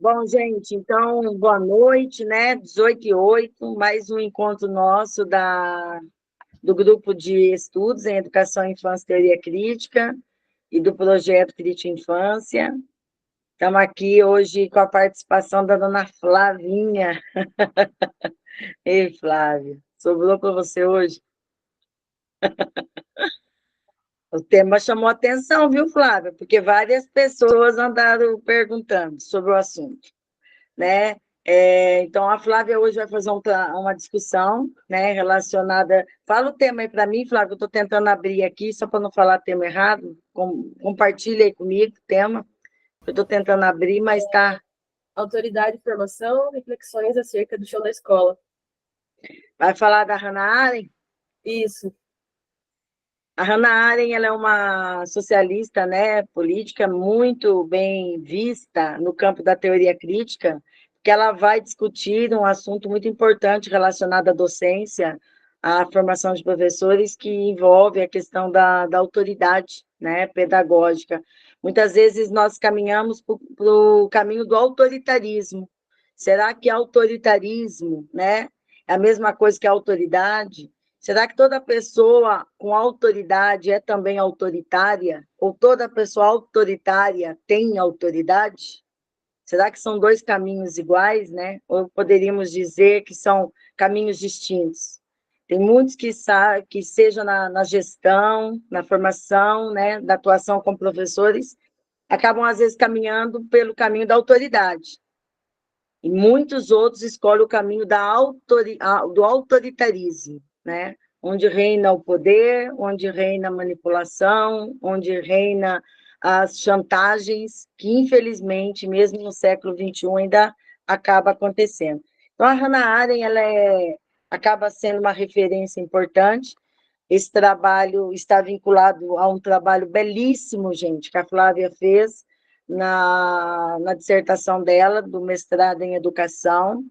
Bom, gente, então, boa noite, né? 18h08, mais um encontro nosso do grupo de estudos em Educação, Infância e Teoria Crítica e do projeto Crítica Infância. Estamos aqui hoje com a participação da dona Flavinha. Ei, Flávia, sobrou para você hoje? O tema chamou atenção, viu, Flávia? Porque várias pessoas andaram perguntando sobre o assunto, né? Então, a Flávia hoje vai fazer uma discussão, né, relacionada... Fala o tema aí para mim, Flávia, eu estou tentando abrir aqui, só para não falar tema errado. Compartilha aí comigo o tema. Eu estou tentando abrir, mas está... Autoridade e formação, reflexões acerca do chão da escola. Vai falar da Hannah Arendt? Isso. A Hannah Arendt, ela é uma socialista, né, política muito bem vista no campo da teoria crítica, que ela vai discutir um assunto muito importante relacionado à docência, à formação de professores, que envolve a questão da autoridade, né, pedagógica. Muitas vezes nós caminhamos para o caminho do autoritarismo. Será que autoritarismo, né, é a mesma coisa que a autoridade? Será que toda pessoa com autoridade é também autoritária? Ou toda pessoa autoritária tem autoridade? Será que são dois caminhos iguais, né? Ou poderíamos dizer que são caminhos distintos? Tem muitos que sejam na gestão, na formação, né, da atuação com professores, acabam, às vezes, caminhando pelo caminho da autoridade. E muitos outros escolhem o caminho do autoritarismo, né? Onde reina o poder, onde reina a manipulação, onde reina as chantagens, que infelizmente, mesmo no século XXI, ainda acaba acontecendo. Então, a Hannah Arendt acaba sendo uma referência importante. Esse trabalho está vinculado a um trabalho belíssimo, gente, que a Flávia fez na dissertação dela, do mestrado em educação,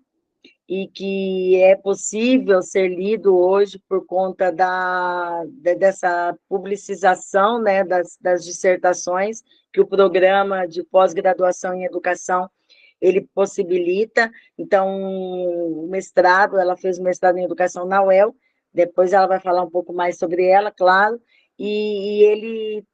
e que é possível ser lido hoje por conta dessa publicização, né, das dissertações que o programa de pós-graduação em educação ele possibilita. Então, o mestrado, ela fez o mestrado em educação na UEL, depois ela vai falar um pouco mais sobre ela, claro, e ele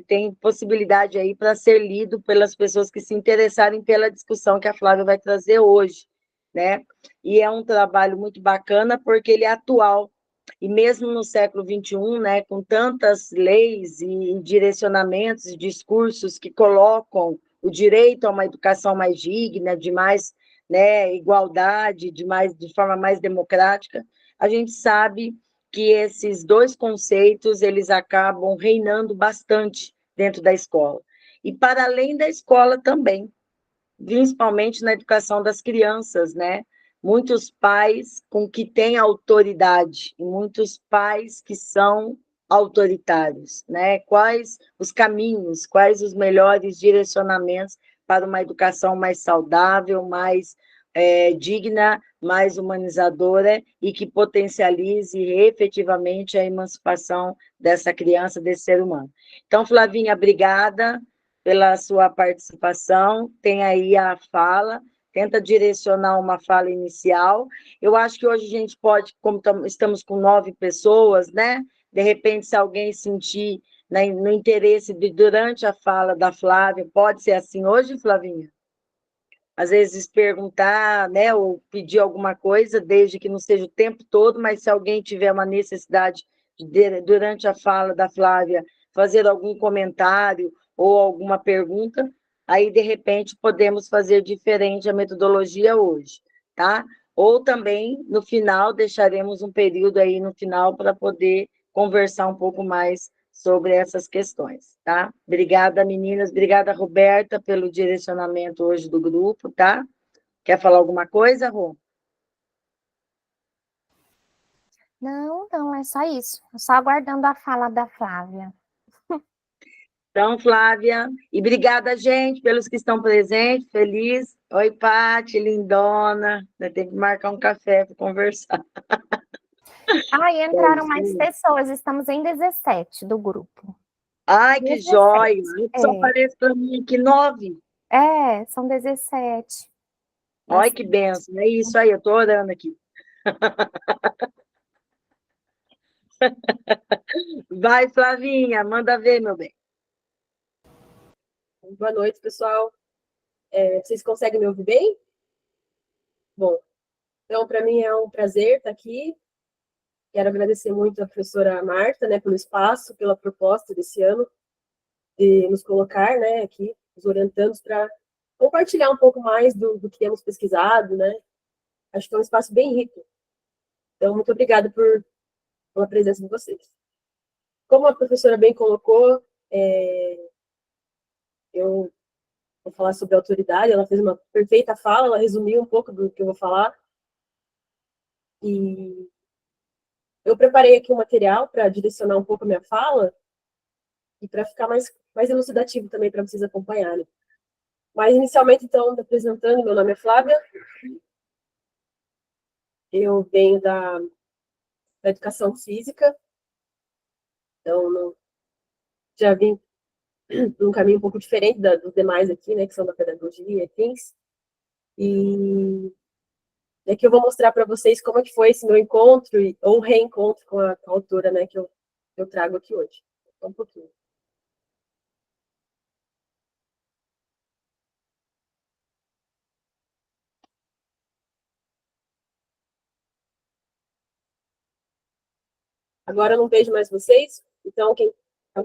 tem possibilidade aí para ser lido pelas pessoas que se interessarem pela discussão que a Flávia vai trazer hoje, né? E é um trabalho muito bacana porque ele é atual, e mesmo no século XXI, né, com tantas leis e direcionamentos e discursos que colocam o direito a uma educação mais digna, de mais, né, igualdade, de forma mais democrática, a gente sabe que esses dois conceitos eles acabam reinando bastante dentro da escola. E para além da escola também, principalmente na educação das crianças, né? Muitos pais com que têm autoridade e muitos pais que são autoritários, né? Quais os caminhos, quais os melhores direcionamentos para uma educação mais saudável, mais digna, mais humanizadora e que potencialize efetivamente a emancipação dessa criança, desse ser humano. Então, Flavinha, obrigada pela sua participação, tem aí a fala, tenta direcionar uma fala inicial. Eu acho que hoje a gente pode, como estamos com 9 pessoas, né? De repente, se alguém sentir, né, no interesse durante a fala da Flávia, pode ser assim hoje, Flavinha? Às vezes perguntar, né, ou pedir alguma coisa, desde que não seja o tempo todo, mas se alguém tiver uma necessidade durante a fala da Flávia, fazer algum comentário ou alguma pergunta, aí, de repente, podemos fazer diferente a metodologia hoje, tá? Ou também, no final, deixaremos um período aí no final para poder conversar um pouco mais sobre essas questões, tá? Obrigada, meninas. Obrigada, Roberta, pelo direcionamento hoje do grupo, tá? Quer falar alguma coisa, Rô? Não, não, é só isso. Só aguardando a fala da Flávia. Então, Flávia, e obrigada, gente, pelos que estão presentes, feliz. Oi, Pati, lindona. Tem que marcar um café para conversar. Ai, entraram mais pessoas, estamos em 17 do grupo. Ai, que 17. jóia! Só aparece para mim aqui 9. São 17. Olha que benção, é isso aí, eu estou orando aqui. Vai, Flavinha, manda ver, meu bem. Boa noite, pessoal. Vocês conseguem me ouvir bem? Bom, então, para mim é um prazer estar aqui. Quero agradecer muito a professora Marta, né, pelo espaço, pela proposta desse ano, de nos colocar, né, aqui, os orientandos, para compartilhar um pouco mais do que temos pesquisado, né? Acho que é um espaço bem rico. Então, muito obrigada pela presença de vocês. Como a professora bem colocou, eu vou falar sobre autoridade, ela fez uma perfeita fala, ela resumiu um pouco do que eu vou falar, e eu preparei aqui um material para direcionar um pouco a minha fala, e para ficar mais elucidativo também para vocês acompanharem. Mas, inicialmente, então, me apresentando, meu nome é Flávia, eu venho da educação física, então já vim num caminho um pouco diferente dos demais aqui, né, que são da pedagogia e afins, e aqui eu vou mostrar para vocês como é que foi esse meu encontro ou reencontro com a autora, né, que eu trago aqui hoje. Só um pouquinho. Agora eu não vejo mais vocês, então alguém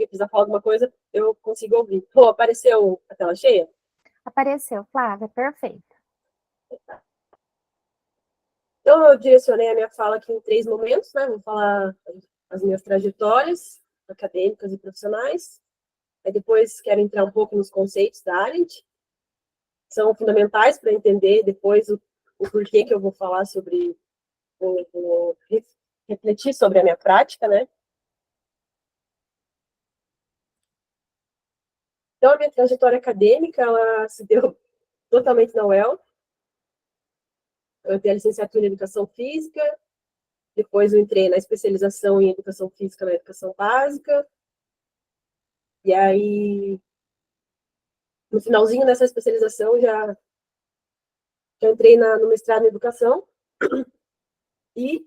precisar falar alguma coisa, eu consigo ouvir. Pô, apareceu a tela cheia? Apareceu, Flávia, perfeito. Então, eu direcionei a minha fala aqui em 3 momentos, né? Vou falar as minhas trajetórias acadêmicas e profissionais. Aí depois quero entrar um pouco nos conceitos da Arendt, que são fundamentais para entender depois o porquê que eu vou falar sobre, vou refletir sobre a minha prática, né? Então, a minha trajetória acadêmica, ela se deu totalmente na UEL. Eu tenho a licenciatura em Educação Física, depois eu entrei na especialização em Educação Física na Educação Básica, e aí, no finalzinho dessa especialização, já entrei no mestrado em Educação, e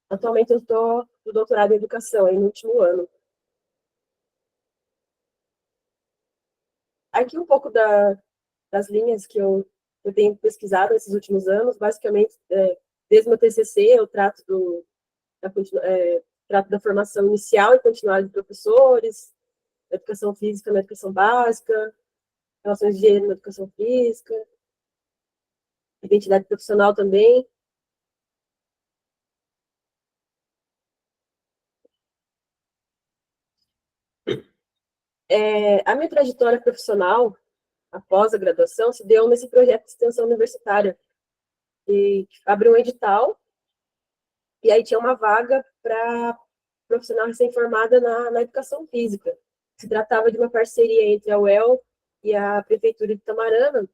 atualmente eu estou no doutorado em Educação, aí no último ano. Aqui um pouco das linhas que eu tenho pesquisado nesses últimos anos, basicamente, desde o meu TCC, eu trato da formação inicial e continuada de professores, educação física na educação básica, relações de gênero na educação física, identidade profissional também. A minha trajetória profissional, após a graduação, se deu nesse projeto de extensão universitária, que abriu um edital, e aí tinha uma vaga para profissional recém-formada na educação física. Se tratava de uma parceria entre a UEL e a Prefeitura de Tamarana,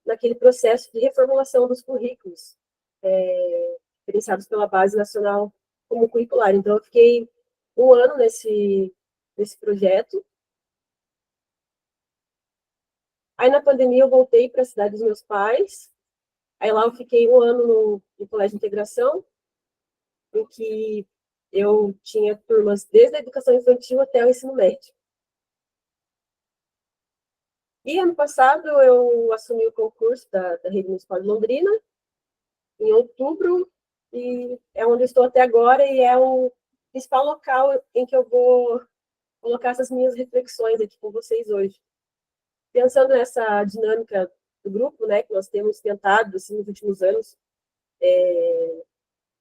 naquele processo de reformulação dos currículos, gerenciados pela Base Nacional Comum Curricular. Então, eu fiquei um ano nesse projeto. Aí, na pandemia, eu voltei para a cidade dos meus pais. Aí, lá, eu fiquei um ano no Colégio de Integração, em que eu tinha turmas desde a educação infantil até o ensino médio. E ano passado eu assumi o concurso da Rede Municipal de Londrina, em outubro, e é onde eu estou até agora, e é o principal local em que eu vou colocar essas minhas reflexões aqui com vocês hoje. Pensando nessa dinâmica do grupo, né, que nós temos tentado, assim, nos últimos anos,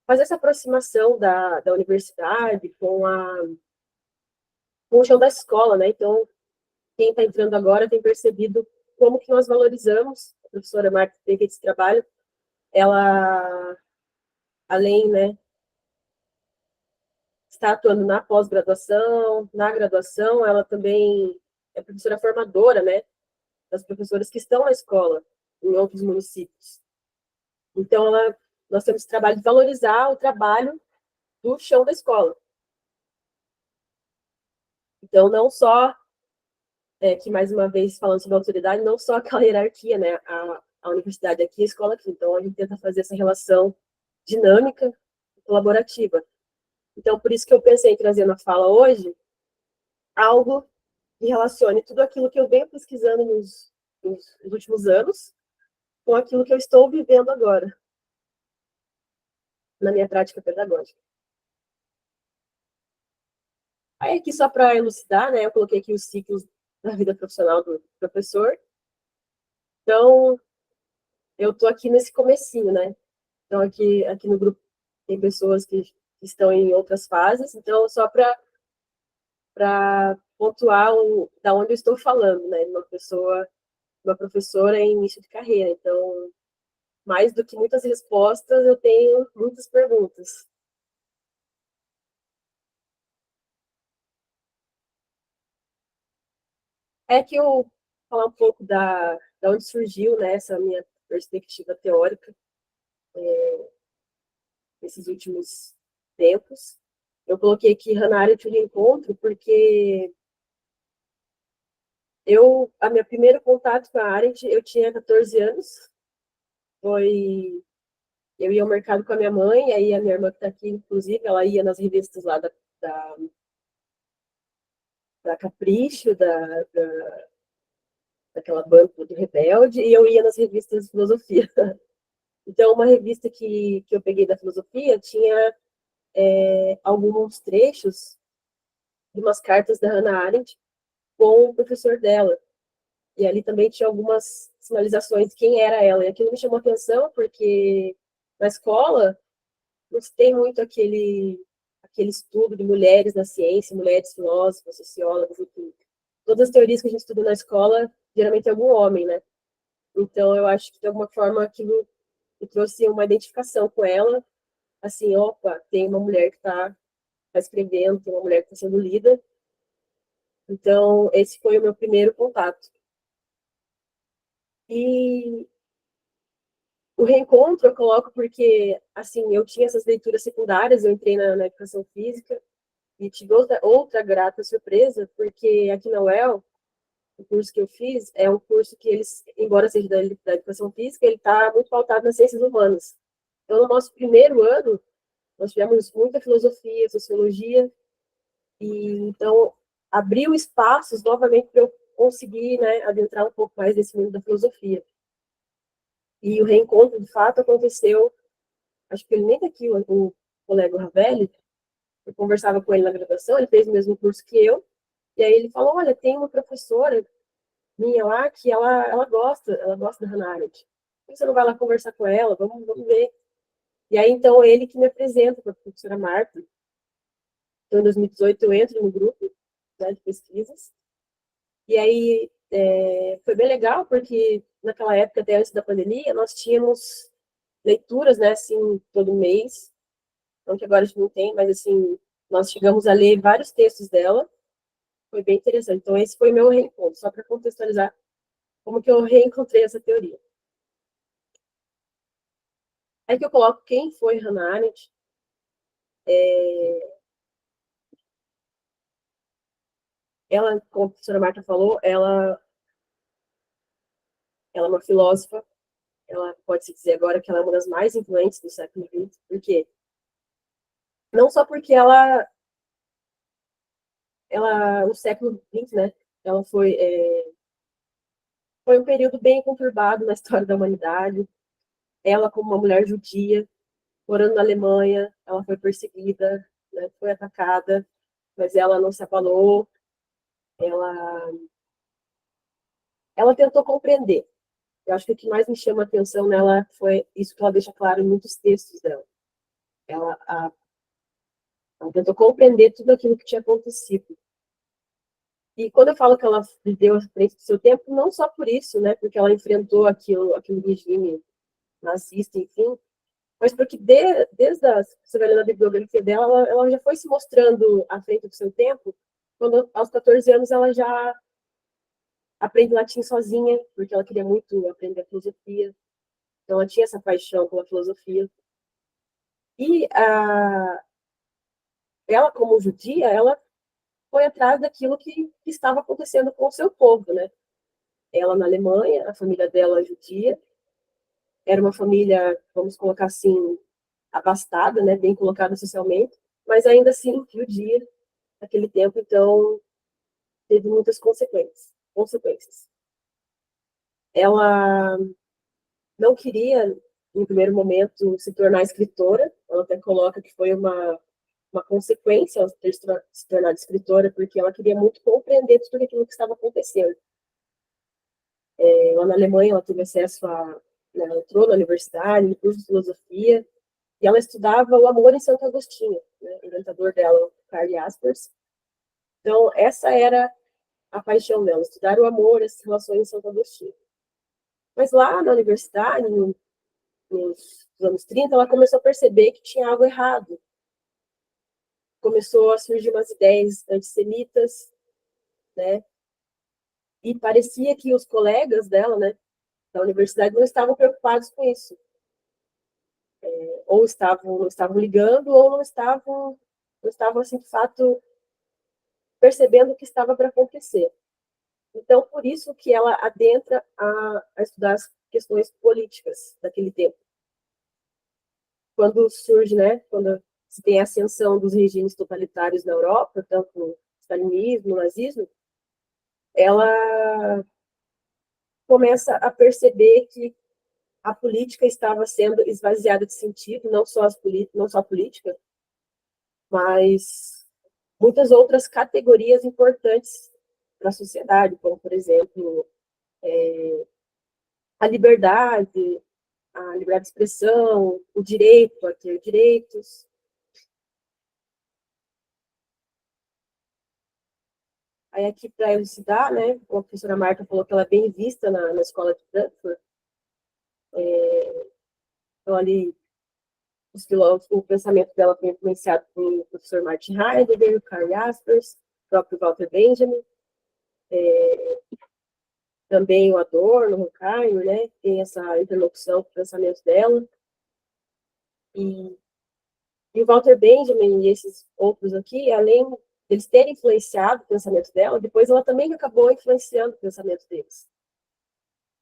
fazer essa aproximação da universidade com o chão da escola, né? Então, quem está entrando agora tem percebido como que nós valorizamos, a professora Marta tem feito esse trabalho, ela, além, né, está atuando na pós-graduação, na graduação, ela também é professora formadora, né, das professoras que estão na escola, em outros municípios. Então, nós temos esse trabalho de valorizar o trabalho do chão da escola. Então, não só que mais uma vez, falando sobre autoridade, não só aquela hierarquia, né? A universidade aqui, a escola aqui. Então, a gente tenta fazer essa relação dinâmica, colaborativa. Então, por isso que eu pensei em trazer na fala hoje algo que relacione tudo aquilo que eu venho pesquisando nos últimos anos com aquilo que eu estou vivendo agora, na minha prática pedagógica. Aí, aqui, só para elucidar, né, eu coloquei aqui os ciclos da vida profissional do professor. Então, eu estou aqui nesse comecinho, né? Então, aqui no grupo tem pessoas que estão em outras fases. Então, só para pontuar da onde eu estou falando, né? Uma professora em início de carreira. Então, mais do que muitas respostas, eu tenho muitas perguntas. É que eu falar um pouco da onde surgiu, né, essa minha perspectiva teórica nesses últimos tempos. Eu coloquei aqui Hannah Arendt o reencontro porque a meu primeiro contato com a Arendt, eu tinha 14 anos. Eu ia ao mercado com a minha mãe, aí a minha irmã que está aqui, inclusive, ela ia nas revistas lá da, da Capricho, daquela banca do Rebelde, e eu ia nas revistas de filosofia. Então, uma revista que eu peguei da filosofia tinha alguns trechos de umas cartas da Hannah Arendt com o professor dela. E ali também tinha algumas sinalizações de quem era ela. E aquilo me chamou a atenção porque na escola não se tem muito aquele estudo de mulheres na ciência, mulheres filósofas, sociólogas, enfim. Todas as teorias que a gente estuda na escola, geralmente é algum homem, né? Então, eu acho que, de alguma forma, aquilo me trouxe uma identificação com ela. Assim, opa, tem uma mulher que está escrevendo, tem uma mulher que está sendo lida. Então, esse foi o meu primeiro contato. E o reencontro eu coloco porque, assim, eu tinha essas leituras secundárias, eu entrei na educação física e tive outra grata surpresa, porque aqui na UEL, o curso que eu fiz é um curso que eles, embora seja da educação física, ele está muito pautado nas ciências humanas. Então, no nosso primeiro ano, nós tivemos muita filosofia, sociologia, e então abriu espaços novamente para eu conseguir, né, adentrar um pouco mais nesse mundo da filosofia. E o reencontro, de fato, aconteceu, acho que ele nem tá aqui, o colega Ravelli, eu conversava com ele na graduação, ele fez o mesmo curso que eu, e aí ele falou, olha, tem uma professora minha lá que ela gosta da Hannah Arendt. Por que você não vai lá conversar com ela? Vamos ver. E aí, então, ele que me apresenta para a professora Marta. Então, em 2018, eu entro no grupo, né, de pesquisas. E aí, foi bem legal, porque naquela época, até antes da pandemia, nós tínhamos leituras, né, assim, todo mês. Não que agora a gente não tem, mas, assim, nós chegamos a ler vários textos dela. Foi bem interessante. Então, esse foi o meu reencontro, só para contextualizar como que eu reencontrei essa teoria. Aí que eu coloco quem foi Hannah Arendt. Ela, como a professora Marta falou, ela é uma filósofa. Ela pode-se dizer agora que ela é uma das mais influentes do século XX. Por quê? Não só porque no século XX, né, ela foi um período bem conturbado na história da humanidade. Ela, como uma mulher judia, morando na Alemanha, ela foi perseguida, né, foi atacada, mas ela não se abalou, ela, ela tentou compreender. Eu acho que o que mais me chama a atenção nela foi isso que ela deixa claro em muitos textos dela. Ela tentou compreender tudo aquilo que tinha acontecido. E quando eu falo que ela viveu à frente do seu tempo, não só por isso, né, porque ela enfrentou aquele regime nazista, enfim, mas porque desde você vai lendo a bibliografia dela, ela já foi se mostrando à frente do seu tempo, quando aos 14 anos ela já aprende latim sozinha, porque ela queria muito aprender a filosofia, então ela tinha essa paixão pela filosofia. E ela, como judia, ela foi atrás daquilo que estava acontecendo com o seu povo, né? Ela na Alemanha, a família dela judia, era uma família, vamos colocar assim, abastada, né, bem colocada socialmente, mas ainda assim judia naquele tempo, então teve muitas consequências. Ela não queria, no primeiro momento, se tornar escritora, ela até coloca que foi uma consequência ela ter se tornado escritora, porque ela queria muito compreender tudo aquilo que estava acontecendo. Lá na Alemanha, ela teve acesso né, ela entrou na universidade, no curso de filosofia, e ela estudava o amor em Santo Agostinho, né, o orientador dela, o Karl Jaspers. Então, essa era a paixão dela, estudar o amor, as relações em Santo Agostinho. Mas lá na universidade, nos anos 30, ela começou a perceber que tinha algo errado. Começou a surgir umas ideias antissemitas, né? E parecia que os colegas dela, né, da universidade, não estavam preocupados com isso. Ou não estavam ligando, ou não estavam assim, de fato, percebendo o que estava para acontecer. Então, por isso que ela adentra a estudar as questões políticas daquele tempo. Quando surge, né, quando se tem a ascensão dos regimes totalitários na Europa, tanto o stalinismo, o nazismo, ela começa a perceber que a política estava sendo esvaziada de sentido, não só a política, mas muitas outras categorias importantes para a sociedade, como, por exemplo, a liberdade de expressão, o direito a ter direitos. Aí aqui, para elucidar, né, a professora Marta falou que ela é bem vista na escola de Frankfurt. Então, ali, os filósofos, o pensamento dela foi influenciado pelo professor Martin Heidegger, o Karl Jaspers, o próprio Walter Benjamin, também o Adorno, o Horkheimer, né, tem essa interlocução com o pensamento dela. E o Walter Benjamin e esses outros aqui, além deles terem influenciado o pensamento dela, depois ela também acabou influenciando o pensamento deles.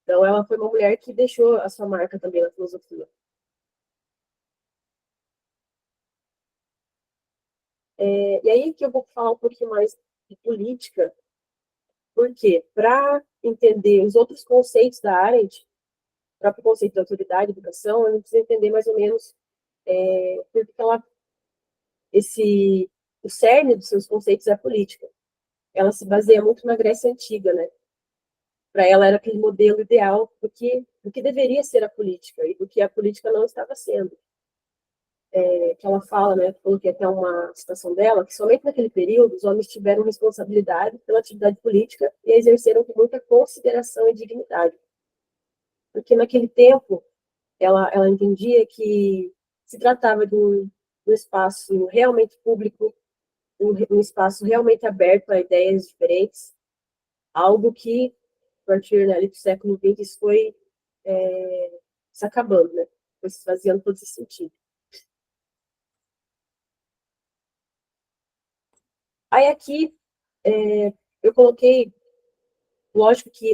Então, ela foi uma mulher que deixou a sua marca também na filosofia. E aí que eu vou falar um pouquinho mais de política, porque para entender os outros conceitos da Arendt, o próprio conceito de autoridade, educação, a gente precisa entender mais ou menos porque o cerne dos seus conceitos é a política. Ela se baseia muito na Grécia Antiga, né? Para ela era aquele modelo ideal do que deveria ser a política e do que a política não estava sendo. Que ela fala, né, coloquei até uma citação dela, que somente naquele período os homens tiveram responsabilidade pela atividade política e a exerceram com muita consideração e dignidade. Porque naquele tempo ela entendia que se tratava de um espaço realmente público, um espaço realmente aberto a ideias diferentes, algo que, a partir, né, do século XX, isso foi se acabando, né? Foi se esvaziando todo esse sentido. Aí aqui eu coloquei, lógico que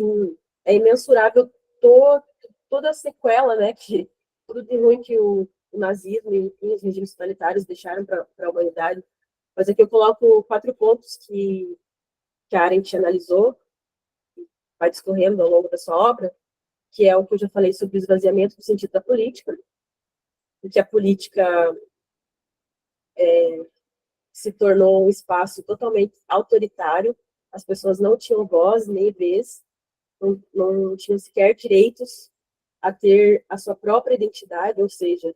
é imensurável toda a sequela, né, tudo de ruim que o nazismo e enfim, os regimes totalitários deixaram para a humanidade. Mas aqui eu coloco 4 pontos que a Arendt analisou, vai discorrendo ao longo da sua obra, que é o que eu já falei sobre o esvaziamento do sentido da política, porque a política se tornou um espaço totalmente autoritário, as pessoas não tinham voz nem vez, não tinham sequer direitos a ter a sua própria identidade, ou seja,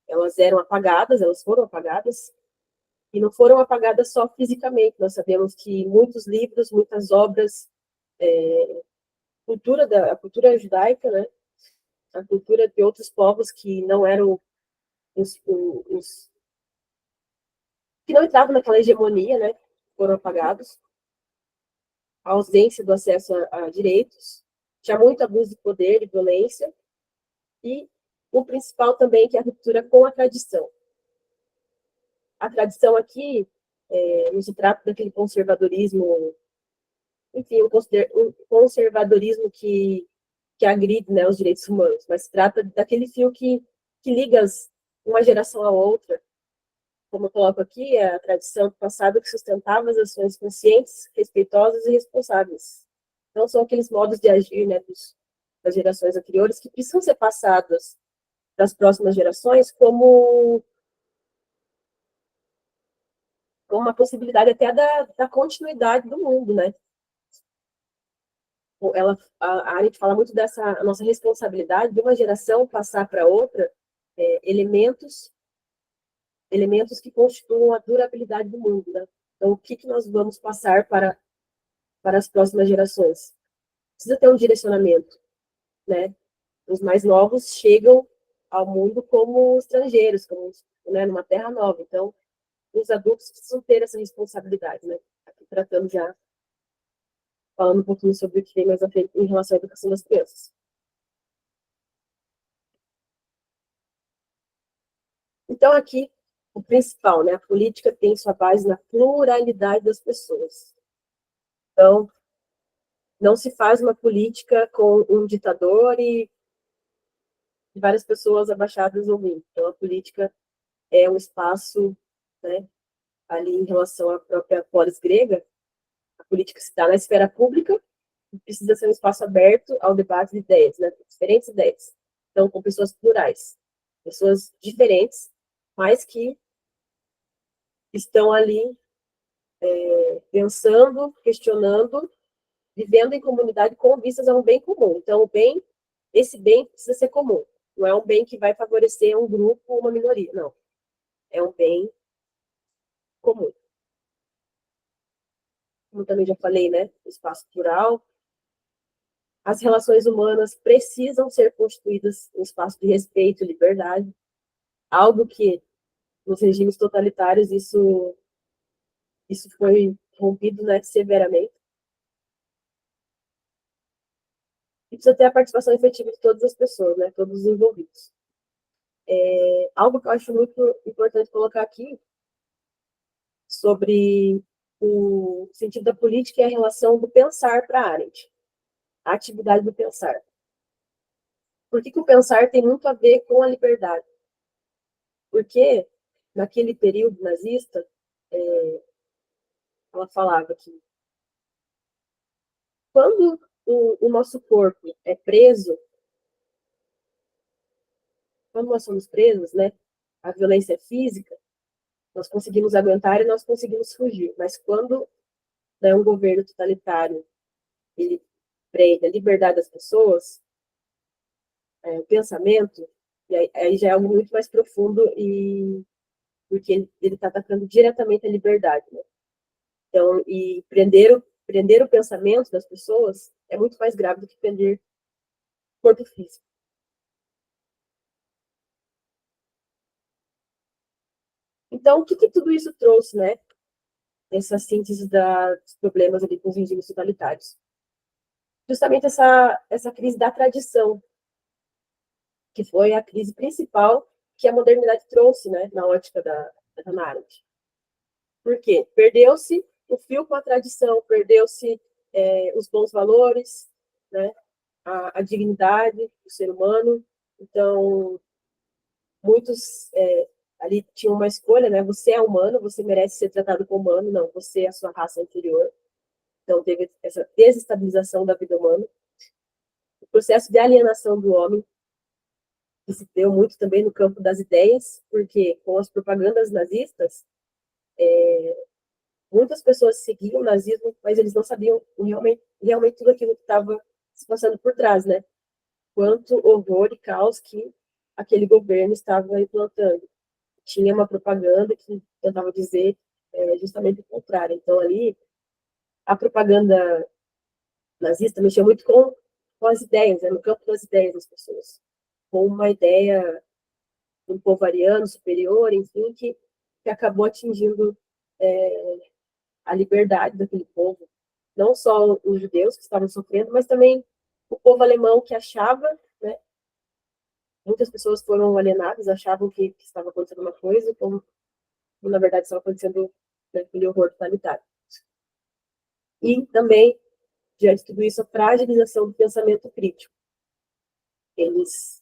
elas foram apagadas, e não foram apagadas só fisicamente, nós sabemos que muitos livros, muitas obras, a cultura judaica, né, a cultura de outros povos que não eram os que não entravam naquela hegemonia, né, foram apagados, a ausência do acesso a direitos, tinha muito abuso de poder e violência, e o principal também, que é a ruptura com a tradição. A tradição aqui, não se trata daquele conservadorismo, enfim, um conservadorismo que agride, né, os direitos humanos, mas se trata daquele fio que liga uma geração à outra. Como eu coloco aqui, é a tradição do passado que sustentava as ações conscientes, respeitosas e responsáveis. Então, são aqueles modos de agir, né, das gerações anteriores que precisam ser passados para as próximas gerações como uma possibilidade até da continuidade do mundo, né? A Arendt fala muito dessa nossa responsabilidade de uma geração passar para outra elementos que constituam a durabilidade do mundo, né? Então, o que nós vamos passar para as próximas gerações? Precisa ter um direcionamento, né? Os mais novos chegam ao mundo como estrangeiros, como, né, numa terra nova. Então, os adultos precisam ter essa responsabilidade, né? Aqui tratando já, falando um pouquinho sobre o que vem mais à frente em relação à educação das crianças. Então, aqui, o principal, né? A política tem sua base na pluralidade das pessoas. Então, não se faz uma política com um ditador e várias pessoas abaixadas ouvindo. Então, a política é um espaço, né, ali em relação à própria polis grega, a política se dá na esfera pública e precisa ser um espaço aberto ao debate de ideias, né, diferentes ideias. Então, com pessoas plurais, pessoas diferentes, mas que estão ali pensando, questionando, vivendo em comunidade com vistas a um bem comum. Então, esse bem precisa ser comum. Não é um bem que vai favorecer um grupo ou uma minoria, não. É um bem comum. Como também já falei, né? Espaço plural. As relações humanas precisam ser constituídas em espaço de respeito e liberdade. Algo que, nos regimes totalitários, isso foi rompido, né, severamente. E precisa ter a participação efetiva de todas as pessoas, né? Todos os envolvidos. Algo que eu acho muito importante colocar aqui sobre o sentido da política é a relação do pensar para a Arendt, a atividade do pensar. Por que o pensar tem muito a ver com a liberdade? Porque, naquele período nazista, ela falava que quando o nosso corpo é preso, quando nós somos presos, né, a violência física, nós conseguimos aguentar e nós conseguimos fugir. Mas quando, né, um governo totalitário ele prende a liberdade das pessoas, o pensamento, e aí já é algo muito mais profundo e porque ele está atacando diretamente a liberdade, né? Então, e prender o pensamento das pessoas é muito mais grave do que prender o corpo físico. Então, o que tudo isso trouxe, né? Essa síntese dos problemas ali com os regimes totalitários. Justamente essa crise da tradição, que foi a crise principal que a modernidade trouxe, né, na ótica da Hannah Arendt. Por quê? Perdeu-se o fio com a tradição, perdeu-se os bons valores, né, a dignidade do ser humano. Então, muitos ali tinham uma escolha, né? Você é humano, você merece ser tratado como humano, não, você é a sua raça inferior. Então, teve essa desestabilização da vida humana. O processo de alienação do homem, que se deu muito também no campo das ideias, porque com as propagandas nazistas, muitas pessoas seguiam o nazismo, mas eles não sabiam realmente tudo aquilo que estava se passando por trás, né? Quanto horror e caos que aquele governo estava implantando. Tinha uma propaganda que tentava dizer justamente o contrário. Então, ali, a propaganda nazista mexeu muito com as ideias, né? No campo das ideias das pessoas. Com uma ideia de um povo ariano superior, enfim, que acabou atingindo a liberdade daquele povo. Não só os judeus que estavam sofrendo, mas também o povo alemão que achava, né? Muitas pessoas foram alienadas, achavam que estava acontecendo uma coisa, como na verdade estava acontecendo daquele horror totalitário. E também, diante de tudo isso, a fragilização do pensamento crítico. Eles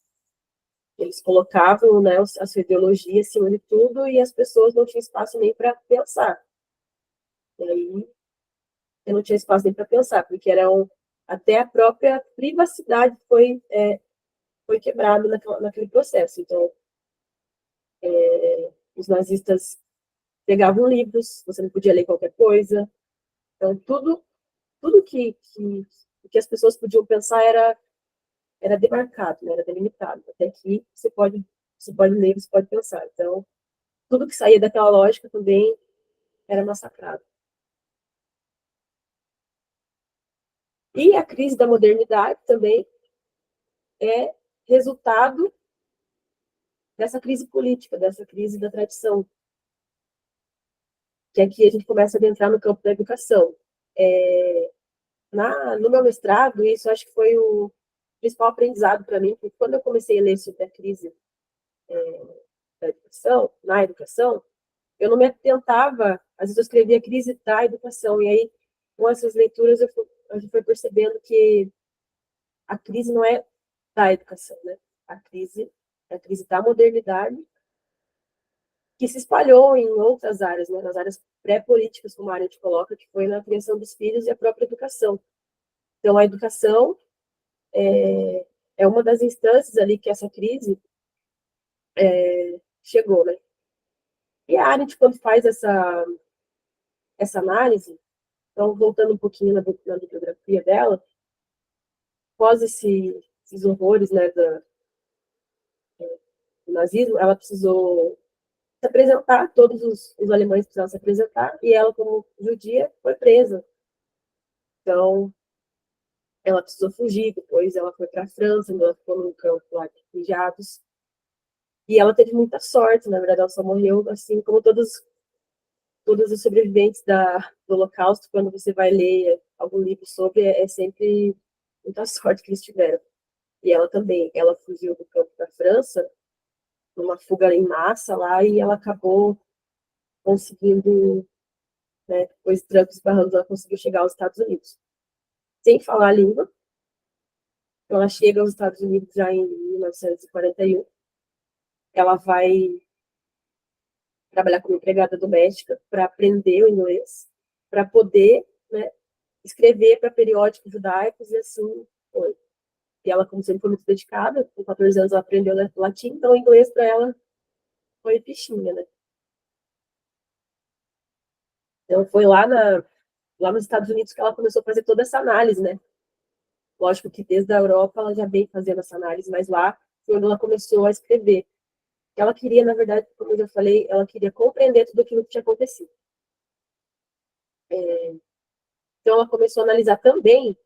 colocavam, né, a sua ideologia acima de tudo e as pessoas não tinham espaço nem para pensar. E aí, eu não tinha espaço nem para pensar, porque até a própria privacidade foi quebrada naquele processo. Então, os nazistas pegavam livros, você não podia ler qualquer coisa. Então, tudo que as pessoas podiam pensar era demarcado, né, era delimitado. Até que você pode ler, você pode pensar. Então, tudo que saía daquela lógica também era massacrado. E a crise da modernidade também é resultado dessa crise política, dessa crise da tradição, que aqui a gente começa a entrar no campo da educação. No meu mestrado, isso acho que foi o principal aprendizado para mim, porque quando eu comecei a ler sobre a crise da educação, na educação, eu não me atentava, às vezes eu escrevia crise da educação, e aí, com essas leituras, a gente foi percebendo que a crise não é da educação, né? A crise é a crise da modernidade, que se espalhou em outras áreas, né? Nas áreas pré-políticas, como a área coloca, que foi na criação dos filhos e a própria educação. Então, a educação é uma das instâncias ali que essa crise chegou, né? E a Arendt, quando faz essa análise, então, voltando um pouquinho na bibliografia dela, após esses horrores, né, do nazismo, ela precisou se apresentar, todos os alemães precisavam se apresentar, e ela, como judia, foi presa. Então, ela precisou fugir, depois ela foi para a França, ela ficou num campo lá de refugiados, e ela teve muita sorte, na verdade, ela só morreu, assim como todos os sobreviventes do Holocausto, quando você vai ler algum livro sobre, é sempre muita sorte que eles tiveram. E ela também, ela fugiu do campo da França, numa fuga em massa lá, e ela acabou conseguindo, né, depois de trancos e barrancos, ela conseguiu chegar aos Estados Unidos. Sem falar a língua, então ela chega aos Estados Unidos já em 1941, ela vai trabalhar como empregada doméstica para aprender o inglês, para poder, né, escrever para periódicos judaicos, e assim foi. E ela, como sempre, foi muito dedicada, com 14 anos ela aprendeu latim, então o inglês para ela foi fichinha, né? Então foi lá nos Estados Unidos que ela começou a fazer toda essa análise, né? Lógico que desde a Europa ela já vem fazendo essa análise, mas lá foi quando ela começou a escrever. Ela queria, na verdade, como eu já falei, ela queria compreender tudo aquilo que tinha acontecido. Então ela começou a analisar também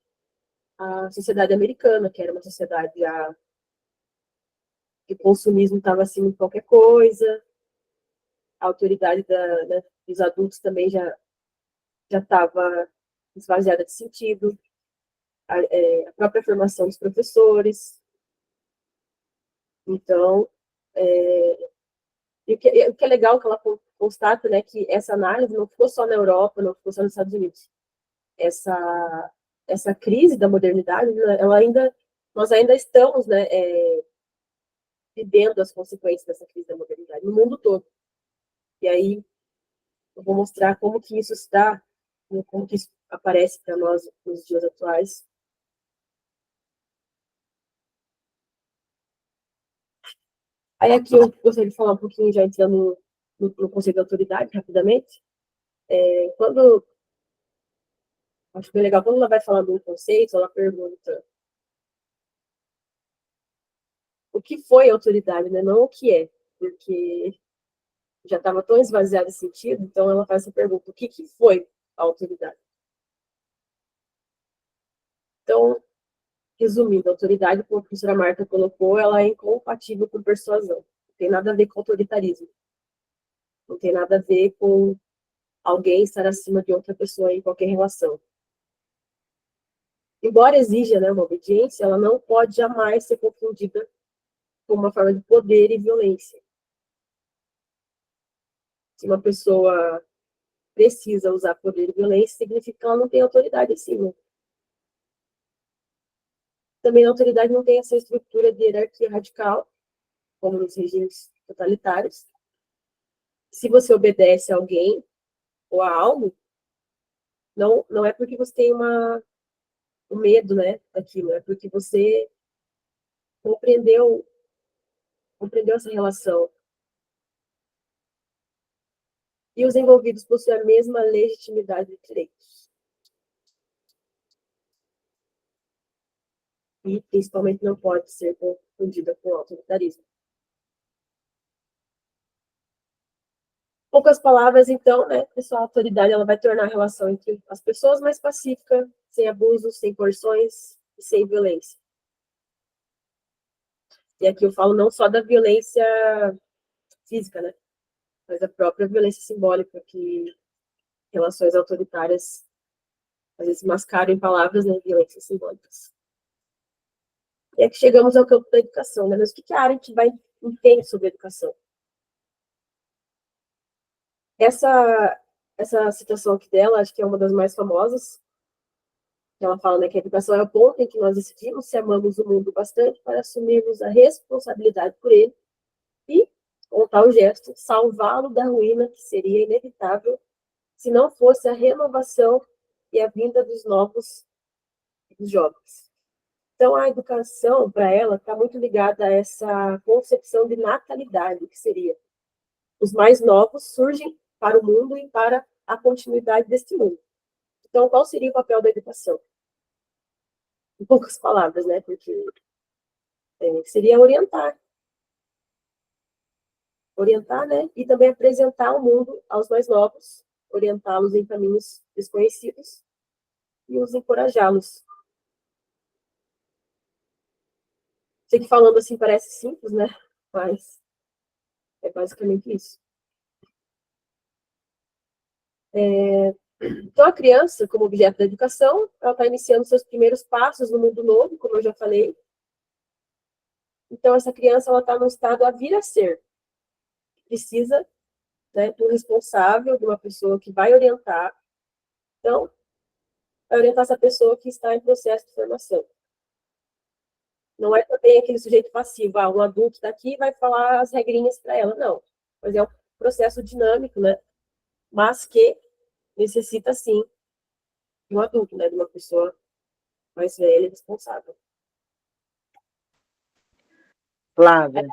a sociedade americana, que era uma sociedade que o consumismo estava acima de qualquer coisa, a autoridade né, dos adultos também já estava esvaziada de sentido, a própria formação dos professores. Então, o que é legal que ela constata, né, que essa análise não ficou só na Europa, não ficou só nos Estados Unidos. Essa crise da modernidade, né, nós ainda estamos, né, vivendo as consequências dessa crise da modernidade no mundo todo. E aí eu vou mostrar como que isso está, como que isso aparece para nós nos dias atuais. Aí aqui eu gostaria de falar um pouquinho, já entrando no conceito de autoridade, rapidamente. Acho bem legal, quando ela vai falando do conceito, ela pergunta o que foi autoridade, né? Não o que é, porque já estava tão esvaziado esse sentido, então ela faz essa pergunta, o que foi a autoridade? Então, resumindo, a autoridade, como a professora Marta colocou, ela é incompatível com persuasão. Não tem nada a ver com autoritarismo. Não tem nada a ver com alguém estar acima de outra pessoa em qualquer relação. Embora exija, né, uma obediência, ela não pode jamais ser confundida com uma forma de poder e violência. Se uma pessoa precisa usar poder e violência, significa que ela não tem autoridade acima. Também a autoridade não tem essa estrutura de hierarquia radical, como nos regimes totalitários. Se você obedece a alguém ou a algo, não é porque você tem o medo, né, daquilo, é porque você compreendeu essa relação. E os envolvidos possuem a mesma legitimidade de direitos. E, principalmente, não pode ser confundida com autoritarismo. Poucas palavras, então, né, pessoal, a autoridade ela vai tornar a relação entre as pessoas mais pacífica, sem abusos, sem coerções e sem violência. E aqui eu falo não só da violência física, né, mas da própria violência simbólica, que relações autoritárias às vezes mascaram em palavras, né, violências simbólicas. E aqui chegamos ao campo da educação, né, mas o que a Arendt vai entender sobre a educação? Essa citação aqui dela, acho que é uma das mais famosas, que ela fala, né, que a educação é o ponto em que nós decidimos se amamos o mundo bastante para assumirmos a responsabilidade por ele e, com tal gesto, salvá-lo da ruína que seria inevitável se não fosse a renovação e a vinda dos novos dos jovens. Então, a educação, para ela, está muito ligada a essa concepção de natalidade, que seria os mais novos surgem para o mundo e para a continuidade deste mundo. Então, qual seria o papel da educação? Em poucas palavras, né? Porque seria orientar. Orientar, né? E também apresentar o mundo aos mais novos, orientá-los em caminhos desconhecidos e os encorajá-los. Sei que falando assim parece simples, né? Mas é basicamente isso. Então, a criança, como objeto da educação, ela está iniciando seus primeiros passos no mundo novo, como eu já falei. Então, essa criança ela está no estado a vir a ser. Precisa, né, de um responsável, de uma pessoa que vai orientar. Então, vai orientar essa pessoa que está em processo de formação. Não é também aquele sujeito passivo, um adulto está aqui e vai falar as regrinhas para ela, não. Mas é um processo dinâmico, né? Mas que necessita, sim, de um adulto, né? De uma pessoa mais velha e responsável. Flávia,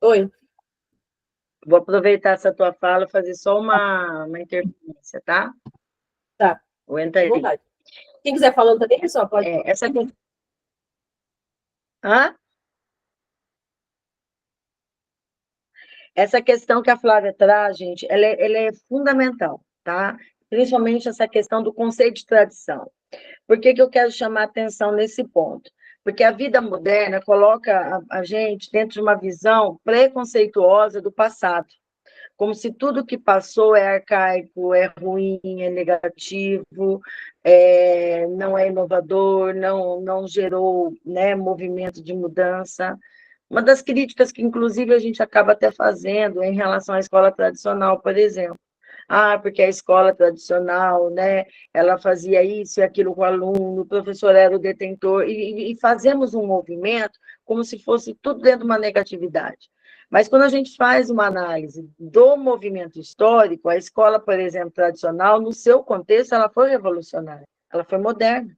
Oi. vou aproveitar essa tua fala e fazer só uma interferência, tá? Tá. Aguenta aí. Vontade. Quem quiser falando também, pessoal, pode. Hã? Essa questão que a Flávia traz, gente, ela é fundamental, tá? Principalmente essa questão do conceito de tradição. Por que eu quero chamar a atenção nesse ponto? Porque a vida moderna coloca a gente dentro de uma visão preconceituosa do passado, como se tudo que passou é arcaico, é ruim, é negativo, não é inovador, não gerou, né, movimento de mudança. Uma das críticas que, inclusive, a gente acaba até fazendo em relação à escola tradicional, por exemplo. Porque a escola tradicional, né, ela fazia isso e aquilo com o aluno, o professor era o detentor, e fazemos um movimento como se fosse tudo dentro de uma negatividade. Mas quando a gente faz uma análise do movimento histórico, a escola, por exemplo, tradicional, no seu contexto, ela foi revolucionária, ela foi moderna.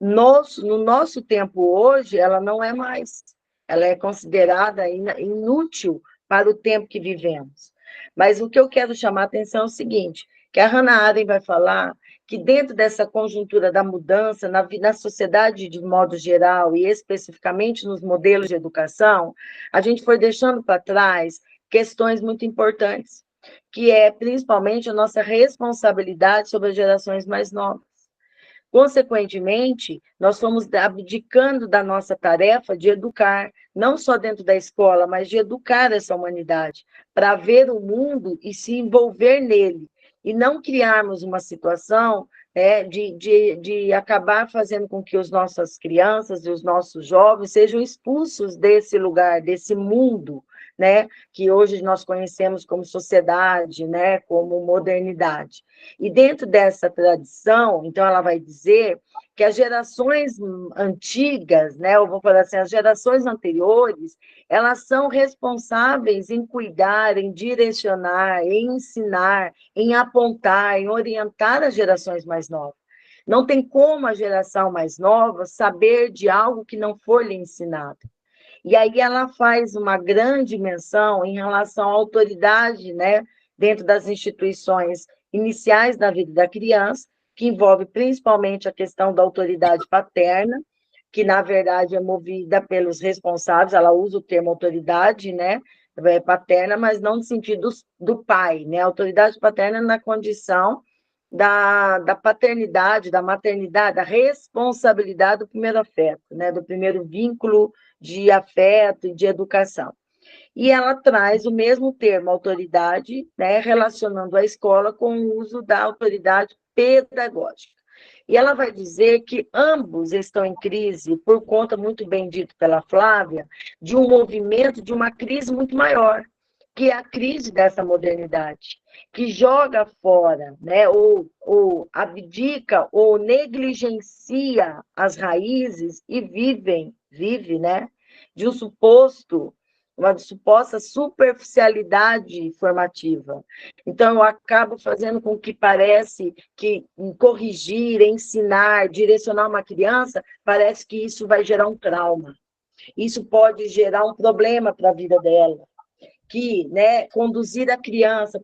No nosso tempo hoje, ela não é mais. Ela é considerada inútil para o tempo que vivemos. Mas o que eu quero chamar a atenção é o seguinte, que a Hannah Arendt vai falar que dentro dessa conjuntura da mudança, na sociedade de modo geral, e especificamente nos modelos de educação, a gente foi deixando para trás questões muito importantes, que é principalmente a nossa responsabilidade sobre as gerações mais novas. Consequentemente, nós fomos abdicando da nossa tarefa de educar, não só dentro da escola, mas de educar essa humanidade, para ver o mundo e se envolver nele, e não criarmos uma situação de acabar fazendo com que as nossas crianças e os nossos jovens sejam expulsos desse lugar, desse mundo, né, que hoje nós conhecemos como sociedade, né, como modernidade. E dentro dessa tradição, então ela vai dizer que as gerações antigas, né, eu vou falar assim, as gerações anteriores, elas são responsáveis em cuidar, em direcionar, em ensinar, em apontar, em orientar as gerações mais novas. Não tem como a geração mais nova saber de algo que não for lhe ensinado. E aí ela faz uma grande menção em relação à autoridade, né, dentro das instituições iniciais da vida da criança, que envolve principalmente a questão da autoridade paterna, que na verdade é movida pelos responsáveis, ela usa o termo autoridade, né, paterna, mas não no sentido do pai, né, autoridade paterna na condição da paternidade, da maternidade, da responsabilidade do primeiro afeto, né, do primeiro vínculo de afeto e de educação. E ela traz o mesmo termo, autoridade, né, relacionando a escola com o uso da autoridade pedagógica. E ela vai dizer que ambos estão em crise, por conta, muito bem dito pela Flávia, de um movimento, de uma crise muito maior, que é a crise dessa modernidade, que joga fora, né, ou abdica, ou negligencia as raízes e vive, né, de um suposto, uma suposta superficialidade formativa. Então, eu acabo fazendo com que parece que corrigir, ensinar, direcionar uma criança, parece que isso vai gerar um trauma. Isso pode gerar um problema para a vida dela, que, né, conduzir a criança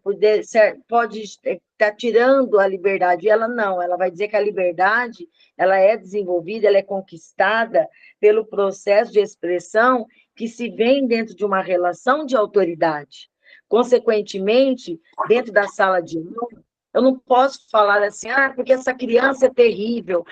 pode estar tirando a liberdade. E ela não, ela vai dizer que a liberdade ela é desenvolvida, ela é conquistada pelo processo de expressão que se vem dentro de uma relação de autoridade. Consequentemente, dentro da sala de aula, eu não posso falar assim, porque essa criança é terrível,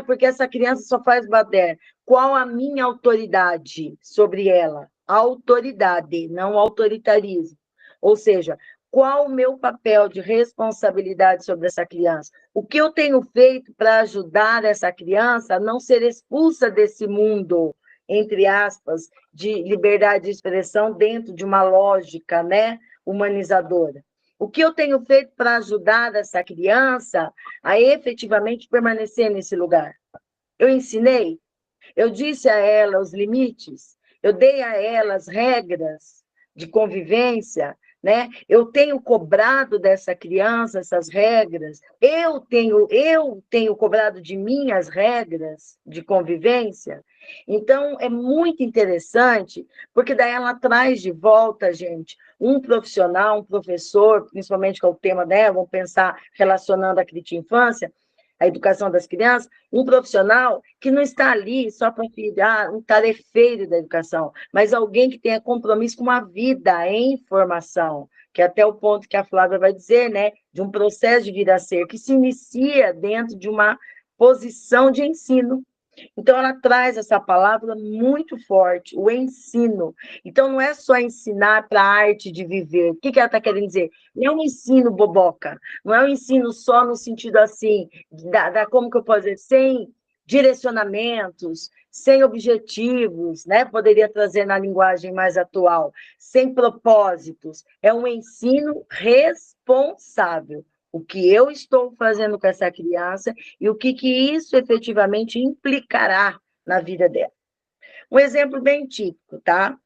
porque essa criança só faz bader. Qual a minha autoridade sobre ela? Autoridade, não autoritarismo. Ou seja, qual o meu papel de responsabilidade sobre essa criança? O que eu tenho feito para ajudar essa criança a não ser expulsa desse mundo, entre aspas, de liberdade de expressão dentro de uma lógica, né, humanizadora? O que eu tenho feito para ajudar essa criança a efetivamente permanecer nesse lugar? Eu ensinei? Eu disse a ela os limites, eu dei a ela as regras de convivência, né? Eu tenho cobrado dessa criança essas regras, eu tenho cobrado de mim as regras de convivência. Então, é muito interessante, porque daí ela traz de volta, gente, um profissional, um professor, principalmente que é o tema dela, vamos pensar relacionando a crítica infância, a educação das crianças, um profissional que não está ali só para um tarefeiro da educação, mas alguém que tenha compromisso com a vida em formação, que é até o ponto que a Flávia vai dizer, né, de um processo de vir a ser, que se inicia dentro de uma posição de ensino. Então, ela traz essa palavra muito forte, o ensino. Então, não é só ensinar para a arte de viver. O que ela está querendo dizer? Não é um ensino boboca, não é um ensino só no sentido assim, como que eu posso dizer, sem direcionamentos, sem objetivos, né? Poderia trazer na linguagem mais atual, sem propósitos. É um ensino responsável. O que eu estou fazendo com essa criança e o que isso efetivamente implicará na vida dela. Um exemplo bem típico, tá?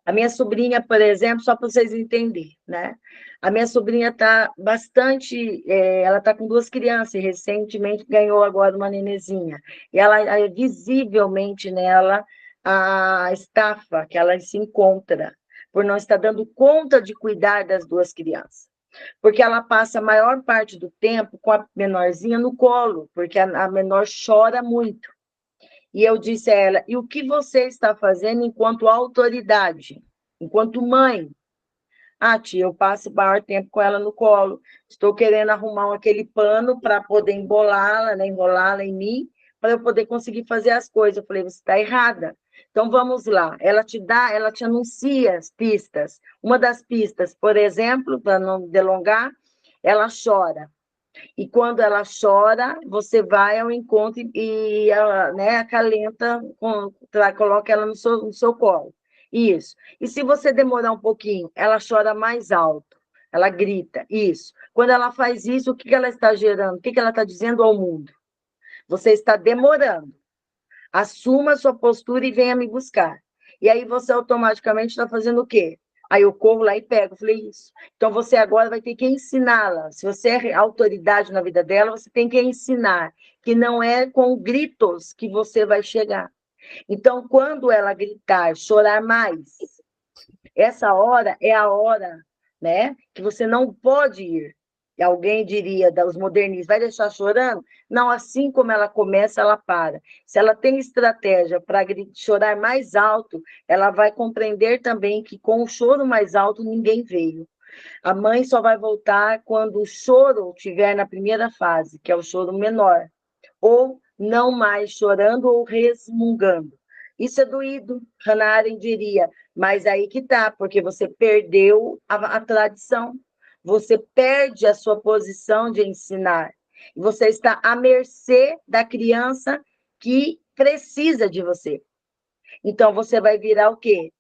A minha sobrinha, por exemplo, só para vocês entenderem, né? A minha sobrinha está bastante... ela está com 2 crianças e recentemente ganhou agora uma nenezinha. E ela é visivelmente nela a estafa que ela se encontra por não estar dando conta de cuidar das 2 crianças. Porque ela passa a maior parte do tempo com a menorzinha no colo, porque a menor chora muito. E eu disse a ela, e o que você está fazendo enquanto autoridade, enquanto mãe? Tia, eu passo o maior tempo com ela no colo, estou querendo arrumar aquele pano para poder embolá-la, né, enrolá-la em mim, para eu poder conseguir fazer as coisas. Eu falei, você está errada. Então, vamos lá. Ela te anuncia as pistas. Uma das pistas, por exemplo, para não delongar, ela chora. E quando ela chora, você vai ao encontro e ela, né, acalenta, coloca ela no seu colo. Isso. E se você demorar um pouquinho, ela chora mais alto, ela grita. Isso. Quando ela faz isso, o que ela está gerando? O que ela está dizendo ao mundo? Você está demorando. Assuma a sua postura e venha me buscar. E aí você automaticamente está fazendo o quê? Aí eu corro lá e pego. Eu falei, isso. Então você agora vai ter que ensiná-la. Se você é autoridade na vida dela, você tem que ensinar que não é com gritos que você vai chegar. Então, quando ela gritar, chorar mais, essa hora é a hora, né, que você não pode ir. E alguém diria, os modernistas, vai deixar chorando? Não, assim como ela começa, ela para. Se ela tem estratégia para chorar mais alto, ela vai compreender também que com o choro mais alto ninguém veio. A mãe só vai voltar quando o choro estiver na primeira fase, que é o choro menor, ou não mais chorando ou resmungando. Isso é doído, Hannah Arendt diria, mas aí que tá, porque você perdeu a tradição, você perde a sua posição de ensinar, você está à mercê da criança que precisa de você. Então, você vai virar o quê?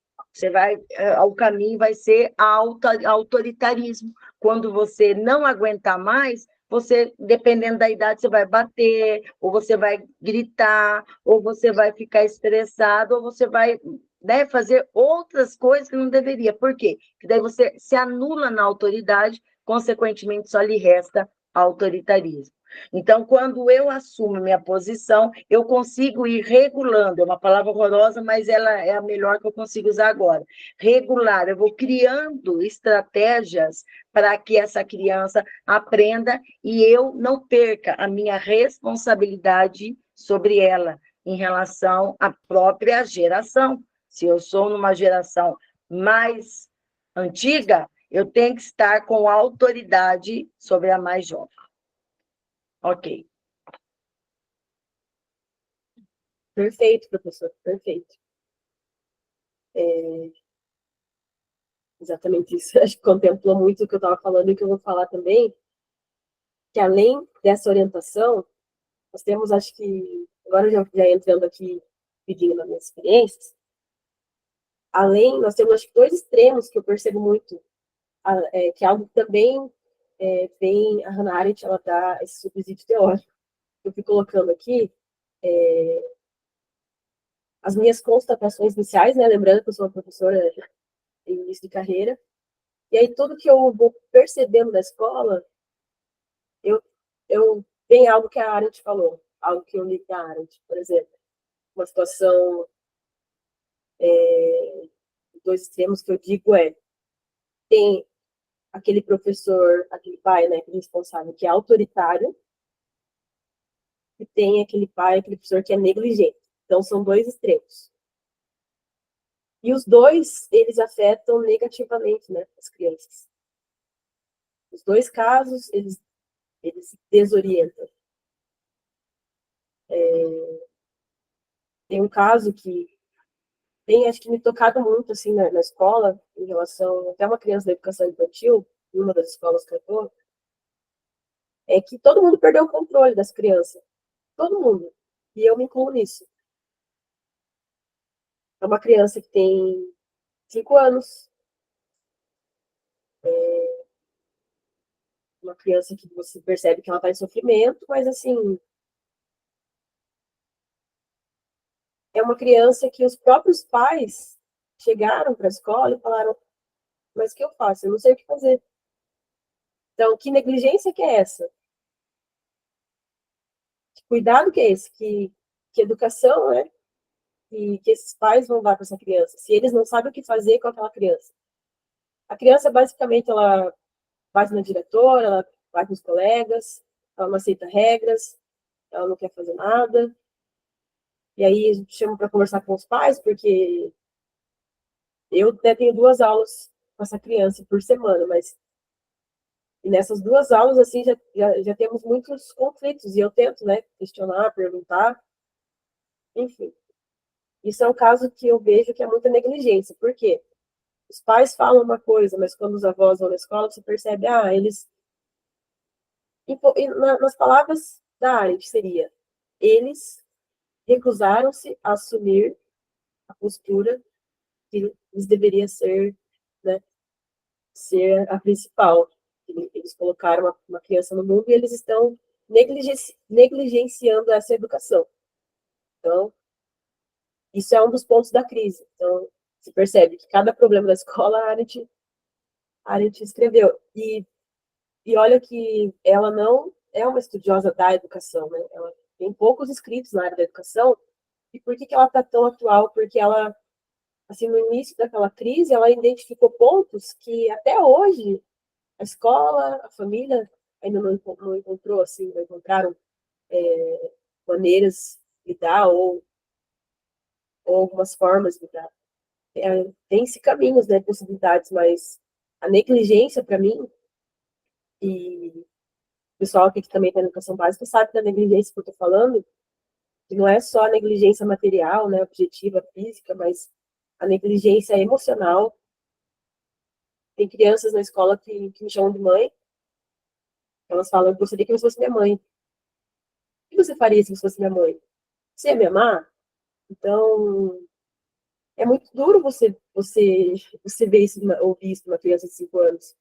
O caminho vai ser autoritarismo. Quando você não aguentar mais, você, dependendo da idade, você vai bater, ou você vai gritar, ou você vai ficar estressado, ou você vai, né, fazer outras coisas que não deveria. Por quê? Porque daí você se anula na autoridade, consequentemente, só lhe resta autoritarismo. Então, quando eu assumo minha posição, eu consigo ir regulando. É uma palavra horrorosa, mas ela é a melhor que eu consigo usar agora. Regular, eu vou criando estratégias para que essa criança aprenda e eu não perca a minha responsabilidade sobre ela em relação à própria geração. Se eu sou numa geração mais antiga, eu tenho que estar com autoridade sobre a mais jovem. Ok. Perfeito, professor, perfeito. Exatamente isso. Acho que contemplou muito o que eu estava falando e que eu vou falar também, que além dessa orientação, nós temos, acho que, agora já entrando aqui, pedindo nas minhas experiências, nós temos, acho que, dois extremos que eu percebo muito, que é algo que também a Hannah Arendt, ela dá esse subsídio teórico. Eu fui colocando aqui as minhas constatações iniciais, né, lembrando que eu sou uma professora em início de carreira, e aí tudo que eu vou percebendo da escola, eu, tem algo que a Arendt falou, algo que eu li da Arendt, por exemplo, uma situação, dois extremos que eu digo tem aquele professor, aquele pai, né, aquele responsável que é autoritário, e tem aquele pai, aquele professor que é negligente. Então, são dois extremos. E os dois, eles afetam negativamente, né, as crianças. Os dois casos, eles desorientam. Tem um caso que tem, acho que me tocado muito, assim, na escola, em relação, até uma criança da educação infantil, em uma das escolas que eu estou, é que todo mundo perdeu o controle das crianças. Todo mundo. E eu me incluo nisso. É uma criança que tem 5 anos, uma criança que você percebe que ela está em sofrimento, mas, assim, é uma criança que os próprios pais chegaram para a escola e falaram, mas o que eu faço? Eu não sei o que fazer. Então, que negligência que é essa? Que cuidado que é esse? Que educação, né? Que esses pais vão dar para essa criança, se eles não sabem o que fazer com aquela criança. A criança, basicamente, ela bate na diretora, ela bate nos colegas, ela não aceita regras, ela não quer fazer nada. E aí a gente chama para conversar com os pais, porque eu até tenho 2 aulas com essa criança por semana, mas e nessas 2 aulas, assim, já temos muitos conflitos, e eu tento, né, questionar, perguntar, enfim. Isso é um caso que eu vejo que é muita negligência. Por quê? Os pais falam uma coisa, mas quando os avós vão na escola, você percebe, eles... nas palavras da Arendt, seria, eles recusaram-se a assumir a postura que isso deveria ser, né, ser a principal. Eles colocaram uma criança no mundo e eles estão negligenciando essa educação. Então, isso é um dos pontos da crise. Então, se percebe que cada problema da escola, a Arendt escreveu. E olha que ela não é uma estudiosa da educação, né? Ela tem poucos escritos na área da educação. E por que ela está tão atual? Porque ela, assim, no início daquela crise, ela identificou pontos que até hoje a escola, a família ainda não encontrou, assim, não encontraram maneiras de lidar ou algumas formas de lidar. Tem-se caminhos, né, possibilidades, mas a negligência, para mim, e o pessoal aqui que também tem educação básica sabe da negligência que eu estou falando, que não é só a negligência material, né, objetiva, física, mas a negligência emocional. Tem crianças na escola que me chamam de mãe, elas falam, eu gostaria que você fosse minha mãe. O que você faria se você fosse minha mãe? Você ia me amar? Então, é muito duro você ver isso, ouvir isso de uma criança de 5 anos.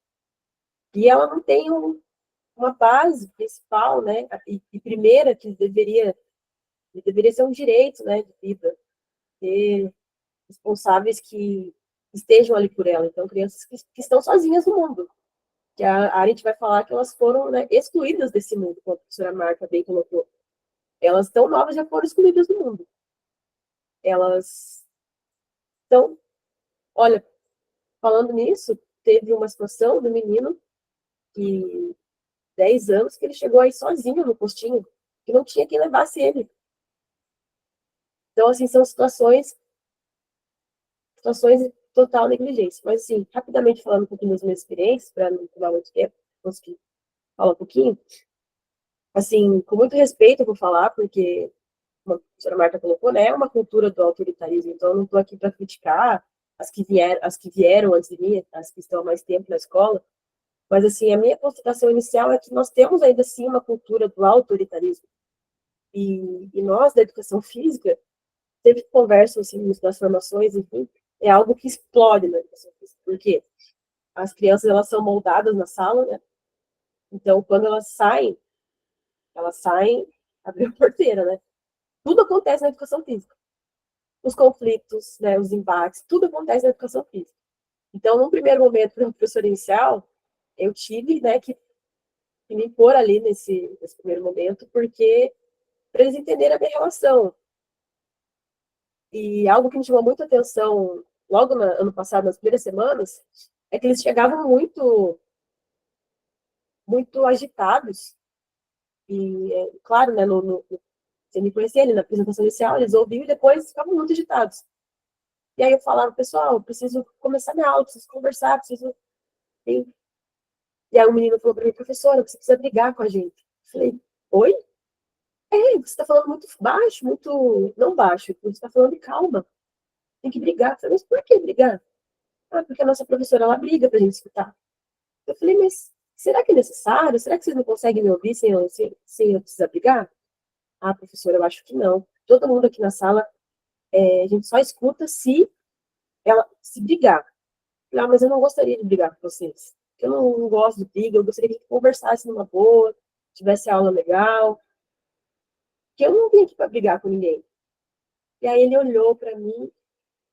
E ela não tem uma base principal, né? E primeira, que deveria ser um direito, né, de vida. Ter responsáveis que estejam ali por ela. Então, crianças que estão sozinhas no mundo. Que a Arendt vai falar que elas foram, né, excluídas desse mundo, como a professora Marta bem colocou. Elas estão novas, já foram excluídas do mundo. Elas estão... Olha, falando nisso, teve uma situação do menino que 10 anos que ele chegou aí sozinho no postinho, que não tinha quem levasse ele. Então, assim, são situações de total negligência. Mas, assim, rapidamente falando um pouquinho das minhas experiências, para não tomar muito tempo, conseguir falar um pouquinho. Assim, com muito respeito eu vou falar, porque, como a professora Marta colocou, né, é uma cultura do autoritarismo, então eu não estou aqui para criticar as que vieram antes de mim, as que estão há mais tempo na escola, mas, assim, a minha constatação inicial é que nós temos ainda, assim, uma cultura do autoritarismo. E nós, da educação física, teve conversa, assim, nas formações, enfim, é algo que explode na educação física. Por quê? As crianças, elas são moldadas na sala, né? Então, quando elas saem, abriu a porteira, né? Tudo acontece na educação física. Os conflitos, né, os embates, tudo acontece na educação física. Então, num primeiro momento, para o professor inicial, eu tive, né, que me pôr ali nesse primeiro momento, porque para eles entenderem a minha relação. E algo que me chamou muita atenção logo no ano passado, nas primeiras semanas, é que eles chegavam muito agitados. E, claro, né, você me conhecia ali na apresentação inicial, eles ouviam e depois ficavam muito agitados. E aí eu falava, pessoal, eu preciso começar minha aula, preciso conversar, preciso... E aí o menino falou para mim, professora, você precisa brigar com a gente. Eu falei, oi? Você está falando muito baixo, muito... Não baixo, você está falando de calma. Tem que brigar. Eu falei, mas por que brigar? Ah, porque a nossa professora, ela briga para a gente escutar. Eu falei, mas será que é necessário? Será que vocês não conseguem me ouvir sem eu precisar brigar? Ah, professora, eu acho que não. Todo mundo aqui na sala, a gente só escuta se ela se brigar. Ah, mas eu não gostaria de brigar com vocês. Eu não gosto de briga, eu gostaria que conversasse numa boa, tivesse aula legal. Que eu não vim aqui para brigar com ninguém. E aí ele olhou para mim,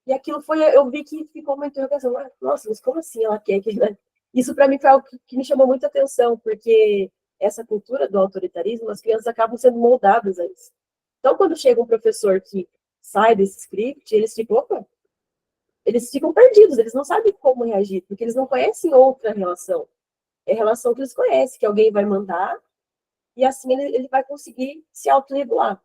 e aquilo foi, eu vi que ficou uma interrogação. Ah, nossa, mas como assim ela quer que... Né? Isso para mim foi algo que me chamou muita atenção, porque essa cultura do autoritarismo, as crianças acabam sendo moldadas a isso. Então, quando chega um professor que sai desse script, eles ficam perdidos, eles não sabem como reagir, porque eles não conhecem outra relação. É a relação que eles conhecem, que alguém vai mandar, e assim ele vai conseguir se autorregular.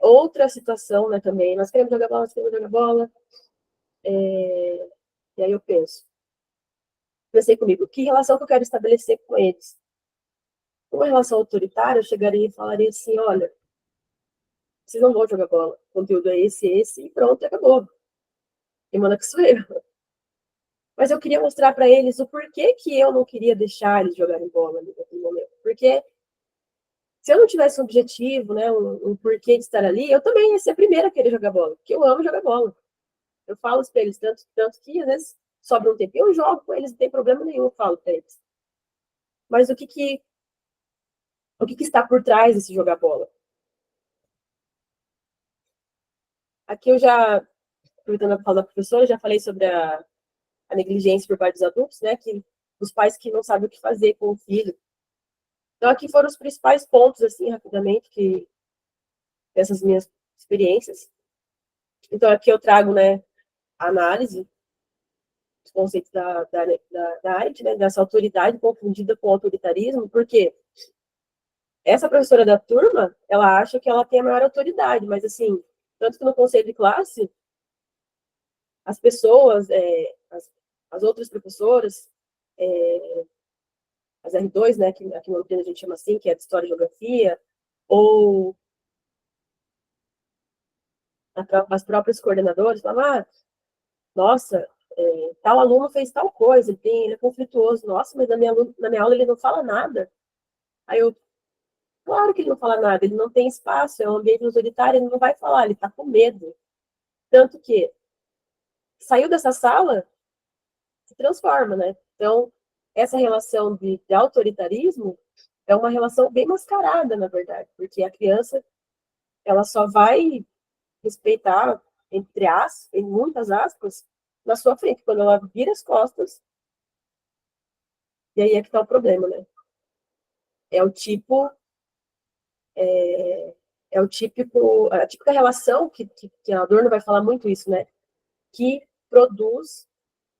Outra situação, né, também, nós queremos jogar bola, e aí eu pensei comigo, que relação que eu quero estabelecer com eles? Uma relação autoritária, eu chegaria e falaria assim, olha, vocês não vão jogar bola, o conteúdo é esse, e pronto, acabou. Quem manda que sou eu. Mas eu queria mostrar para eles o porquê que eu não queria deixar eles jogarem bola naquele momento. Porque se eu não tivesse um objetivo, né, um porquê de estar ali, eu também ia ser a primeira a querer jogar bola, porque eu amo jogar bola. Eu falo para eles, tanto que às vezes sobra um tempo. Eu jogo com eles, não tem problema nenhum, eu falo para eles. Mas o que está por trás desse jogar bola? Aqui eu já, aproveitando a fala da professora, já falei sobre a negligência por parte dos adultos, né, que os pais que não sabem o que fazer com o filho. Então, aqui foram os principais pontos, assim, rapidamente, dessas minhas experiências. Então, aqui eu trago, né, a análise dos conceitos da AIT, né, dessa autoridade confundida com autoritarismo, porque essa professora da turma, ela acha que ela tem a maior autoridade, mas, assim, tanto que no conselho de classe, as pessoas, as outras professoras, as R2, né, que aqui no Unopina a gente chama assim, que é de História e Geografia, ou as próprias coordenadoras falavam, nossa, tal aluno fez tal coisa, ele é conflituoso, nossa, mas na minha aula ele não fala nada. Aí eu, claro que ele não fala nada, ele não tem espaço, é um ambiente autoritário, ele não vai falar, ele está com medo. Tanto que saiu dessa sala, se transforma, né? Então, essa relação de autoritarismo é uma relação bem mascarada, na verdade, porque a criança, ela só vai respeitar, em muitas aspas, na sua frente, quando ela vira as costas, e aí é que está o problema, né? É o tipo, é o típico, a típica relação que a Adorno vai falar muito isso, né? Que produz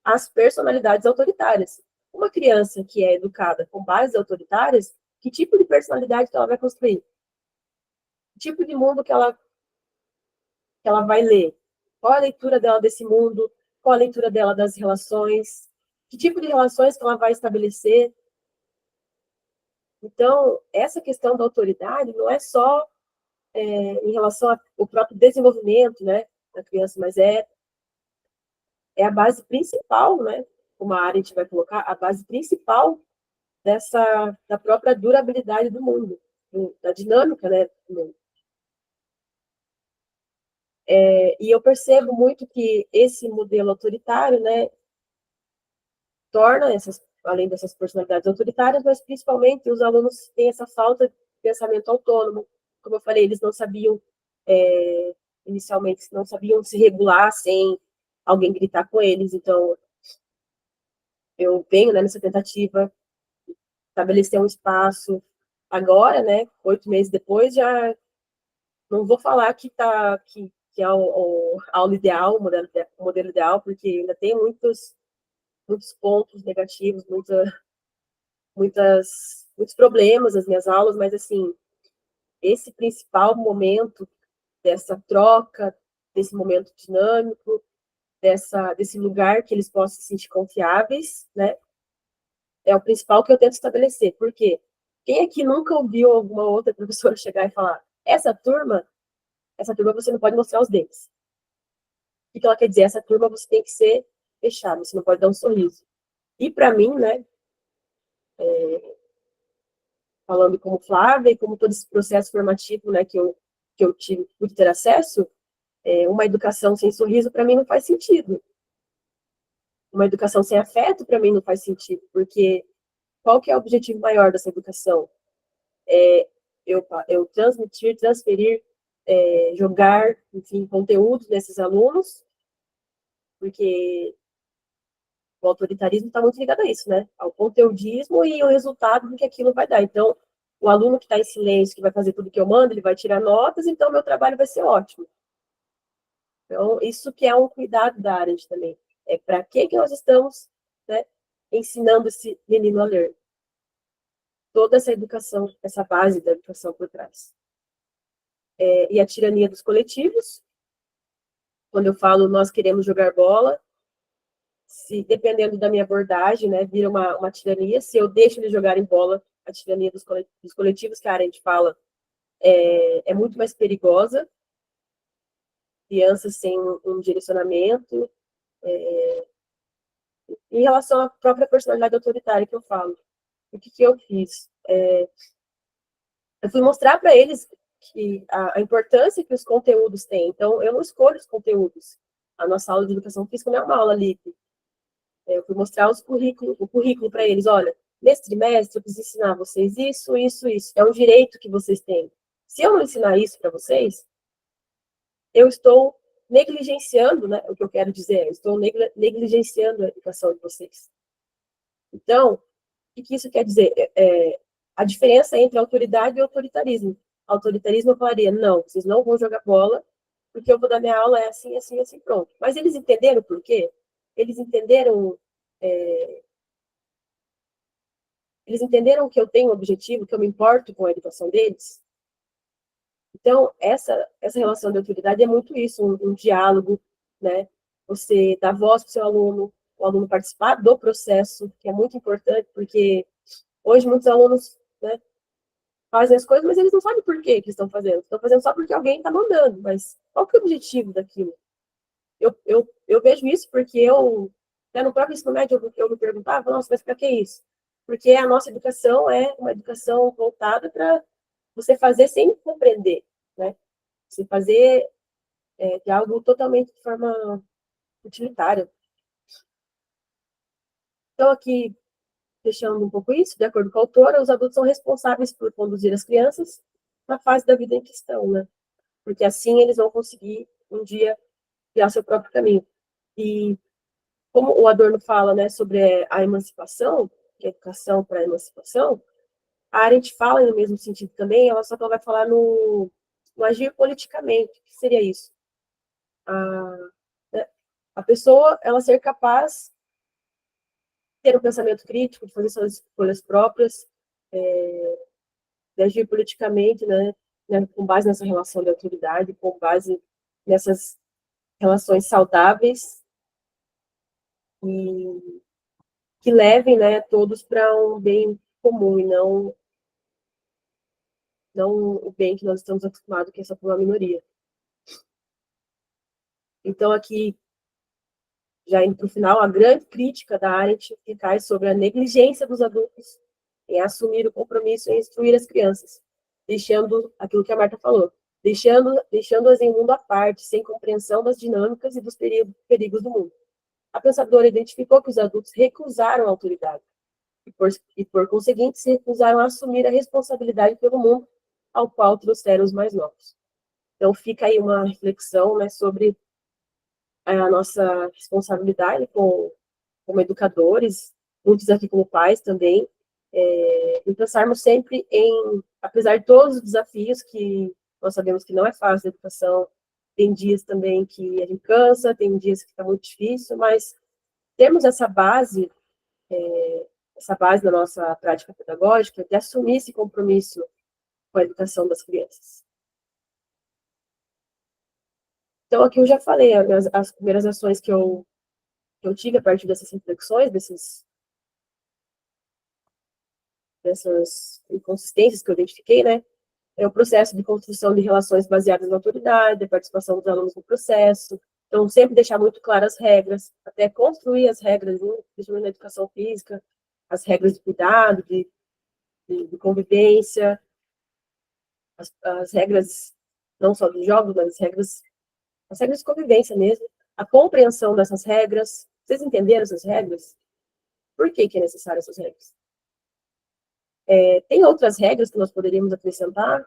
as personalidades autoritárias. Uma criança que é educada com bases autoritárias, que tipo de personalidade que ela vai construir? Que tipo de mundo que ela vai ler? Qual a leitura dela desse mundo? Qual a leitura dela das relações? Que tipo de relações que ela vai estabelecer? Então, essa questão da autoridade não é só em relação ao próprio desenvolvimento, né, da criança, mas é a base principal, né, como a área a gente vai colocar, a base principal da própria durabilidade do mundo, da dinâmica, né, do mundo. E eu percebo muito que esse modelo autoritário, né, torna além dessas personalidades autoritárias, mas principalmente os alunos têm essa falta de pensamento autônomo. Como eu falei, eles não sabiam, inicialmente, não sabiam se regular sem alguém gritar com eles. Então, eu venho, né, nessa tentativa de estabelecer um espaço. Agora, né, 8 meses depois, já não vou falar que é a aula ideal, o modelo ideal, porque ainda tem muitos pontos negativos, muitos problemas nas minhas aulas, mas, assim, esse principal momento dessa troca, desse momento dinâmico, desse lugar que eles possam se sentir confiáveis, né, é o principal que eu tento estabelecer. Por quê? Quem aqui nunca ouviu alguma outra professora chegar e falar, essa turma você não pode mostrar os dentes. O que ela quer dizer? Essa turma você tem que ser fechado, você não pode dar um sorriso. E para mim, né, falando como Flávia e como todo esse processo formativo, né, que eu pude ter acesso, uma educação sem sorriso para mim não faz sentido. Uma educação sem afeto para mim não faz sentido, porque qual que é o objetivo maior dessa educação? Eu transferir, jogar, enfim, conteúdos nesses alunos, porque o autoritarismo está muito ligado a isso, né? Ao conteudismo e o resultado do que aquilo vai dar. Então, o aluno que está em silêncio, que vai fazer tudo que eu mando, ele vai tirar notas, então meu trabalho vai ser ótimo. Então, isso que é um cuidado da área também. Para que nós estamos, né, ensinando esse menino a ler? Toda essa educação, essa base da educação por trás. E a tirania dos coletivos, quando eu falo nós queremos jogar bola, se dependendo da minha abordagem, né, vira uma tirania. Se eu deixo eles jogarem bola, a tirania dos coletivos, que a gente fala, é muito mais perigosa. Crianças sem um direcionamento. Em relação à própria personalidade autoritária que eu falo, o que eu fiz? Eu fui mostrar para eles que a importância que os conteúdos têm. Então, eu não escolho os conteúdos. A nossa aula de educação física não é uma aula livre. Eu fui mostrar o currículo para eles. Olha, nesse trimestre eu preciso ensinar vocês isso, isso, isso. É um direito que vocês têm. Se eu não ensinar isso para vocês, eu estou negligenciando, né? O que eu quero dizer, eu estou negligenciando a educação de vocês. Então, o que isso quer dizer? A diferença entre autoridade e autoritarismo. Autoritarismo eu falaria, não, vocês não vão jogar bola, porque eu vou dar minha aula é assim, assim, assim, pronto. Mas eles entenderam por quê? Eles entenderam, eles entenderam que eu tenho um objetivo, que eu me importo com a educação deles. Então, essa relação de autoridade é muito isso, um diálogo, né? Você dá voz para o seu aluno, o aluno participar do processo, que é muito importante, porque hoje muitos alunos, né, fazem as coisas, mas eles não sabem por que estão fazendo. Estão fazendo só porque alguém está mandando, mas qual que é o objetivo daquilo? Eu vejo isso porque até no próprio ensino médio, eu me perguntava, nossa, mas para que isso? Porque a nossa educação é uma educação voltada para você fazer sem compreender, né? Você fazer de algo totalmente de forma utilitária. Então, aqui, fechando um pouco isso, de acordo com a autora, os adultos são responsáveis por conduzir as crianças na fase da vida em que estão, né? Porque assim eles vão conseguir, um dia, criar seu próprio caminho. E como o Adorno fala, né, sobre a emancipação, que é a educação para a emancipação, a Arendt fala no mesmo sentido também, ela só que ela vai falar no agir politicamente. O que seria isso? A pessoa, ela ser capaz de ter um pensamento crítico, de fazer suas escolhas próprias, de agir politicamente, né, com base nessa relação de autoridade, com base nessas relações saudáveis e que levem, né, todos para um bem comum e não o bem que nós estamos acostumados, que é só para uma minoria. Então, aqui, já indo para o final, a grande crítica da Arendt recai sobre a negligência dos adultos em assumir o compromisso em instruir as crianças, deixando aquilo que a Marta falou, deixando-as em mundo à parte, sem compreensão das dinâmicas e dos perigos do mundo. A pensadora identificou que os adultos recusaram a autoridade e por conseguinte, se recusaram a assumir a responsabilidade pelo mundo ao qual trouxeram os mais novos. Então, fica aí uma reflexão, né, sobre a nossa responsabilidade como educadores, muitos aqui como pais também, e pensarmos sempre apesar de todos os desafios que nós sabemos que não é fácil a educação, tem dias também que a gente cansa, tem dias que está muito difícil, mas temos essa base da nossa prática pedagógica de assumir esse compromisso com a educação das crianças. Então, aqui eu já falei as primeiras ações que eu tive a partir dessas reflexões, dessas inconsistências que eu identifiquei, né? É o processo de construção de relações baseadas na autoridade, a participação dos alunos no processo. Então, sempre deixar muito claras as regras, até construir as regras, principalmente na educação física, as regras de cuidado, de convivência, as regras, não só dos jogos, mas as regras de convivência mesmo, a compreensão dessas regras. Vocês entenderam essas regras? Por que é necessário essas regras? Tem outras regras que nós poderíamos acrescentar,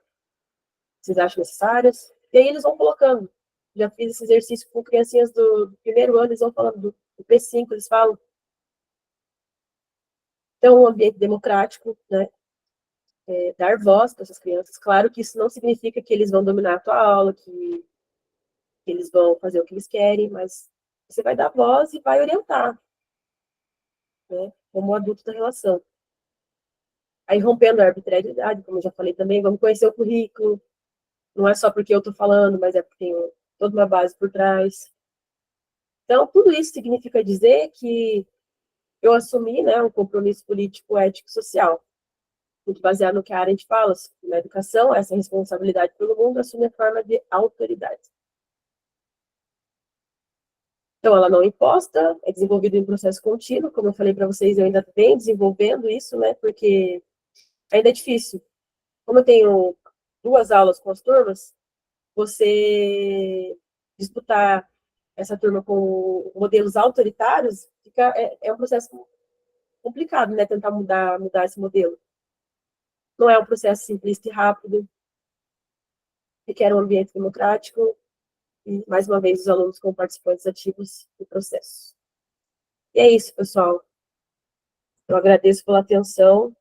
vocês acham necessárias? E aí eles vão colocando. Já fiz esse exercício com criancinhas do primeiro ano, eles vão falando do P5, eles falam. Então, um ambiente democrático, né? Dar voz para essas crianças. Claro que isso não significa que eles vão dominar a tua aula, que eles vão fazer o que eles querem, mas você vai dar voz e vai orientar, né? Como adulto da relação. Aí, rompendo a arbitrariedade, como eu já falei também, vamos conhecer o currículo. Não é só porque eu estou falando, mas é porque tem toda uma base por trás. Então, tudo isso significa dizer que eu assumi, né, um compromisso político, ético e social, muito baseado no que a Arendt fala, na educação, essa responsabilidade pelo mundo assume a forma de autoridade. Então, ela não é imposta, é desenvolvida em processo contínuo, como eu falei para vocês, eu ainda venho desenvolvendo isso, né, porque ainda é difícil. como eu tenho 2 aulas com as turmas, você disputar essa turma com modelos autoritários é um processo complicado, né? Tentar mudar esse modelo. Não é um processo simplista e rápido, requer um ambiente democrático e, mais uma vez, os alunos como participantes ativos do processo. E é isso, pessoal. Eu agradeço pela atenção.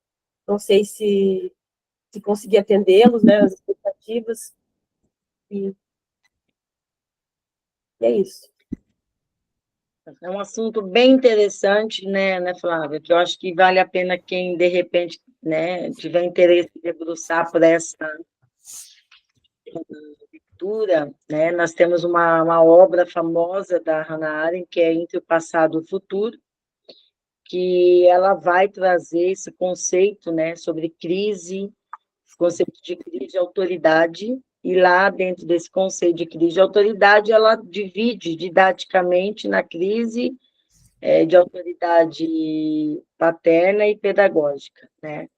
Não sei se consegui atendê-los, né, as expectativas. E é isso. É um assunto bem interessante, né, Flávia? Que eu acho que vale a pena quem, de repente, né, tiver interesse em debruçar por essa leitura, né? Nós temos uma obra famosa da Hannah Arendt, que é Entre o Passado e o Futuro, que ela vai trazer esse conceito, né, sobre crise, conceito de crise de autoridade, e lá dentro desse conceito de crise de autoridade, ela divide didaticamente na crise de autoridade paterna e pedagógica, né?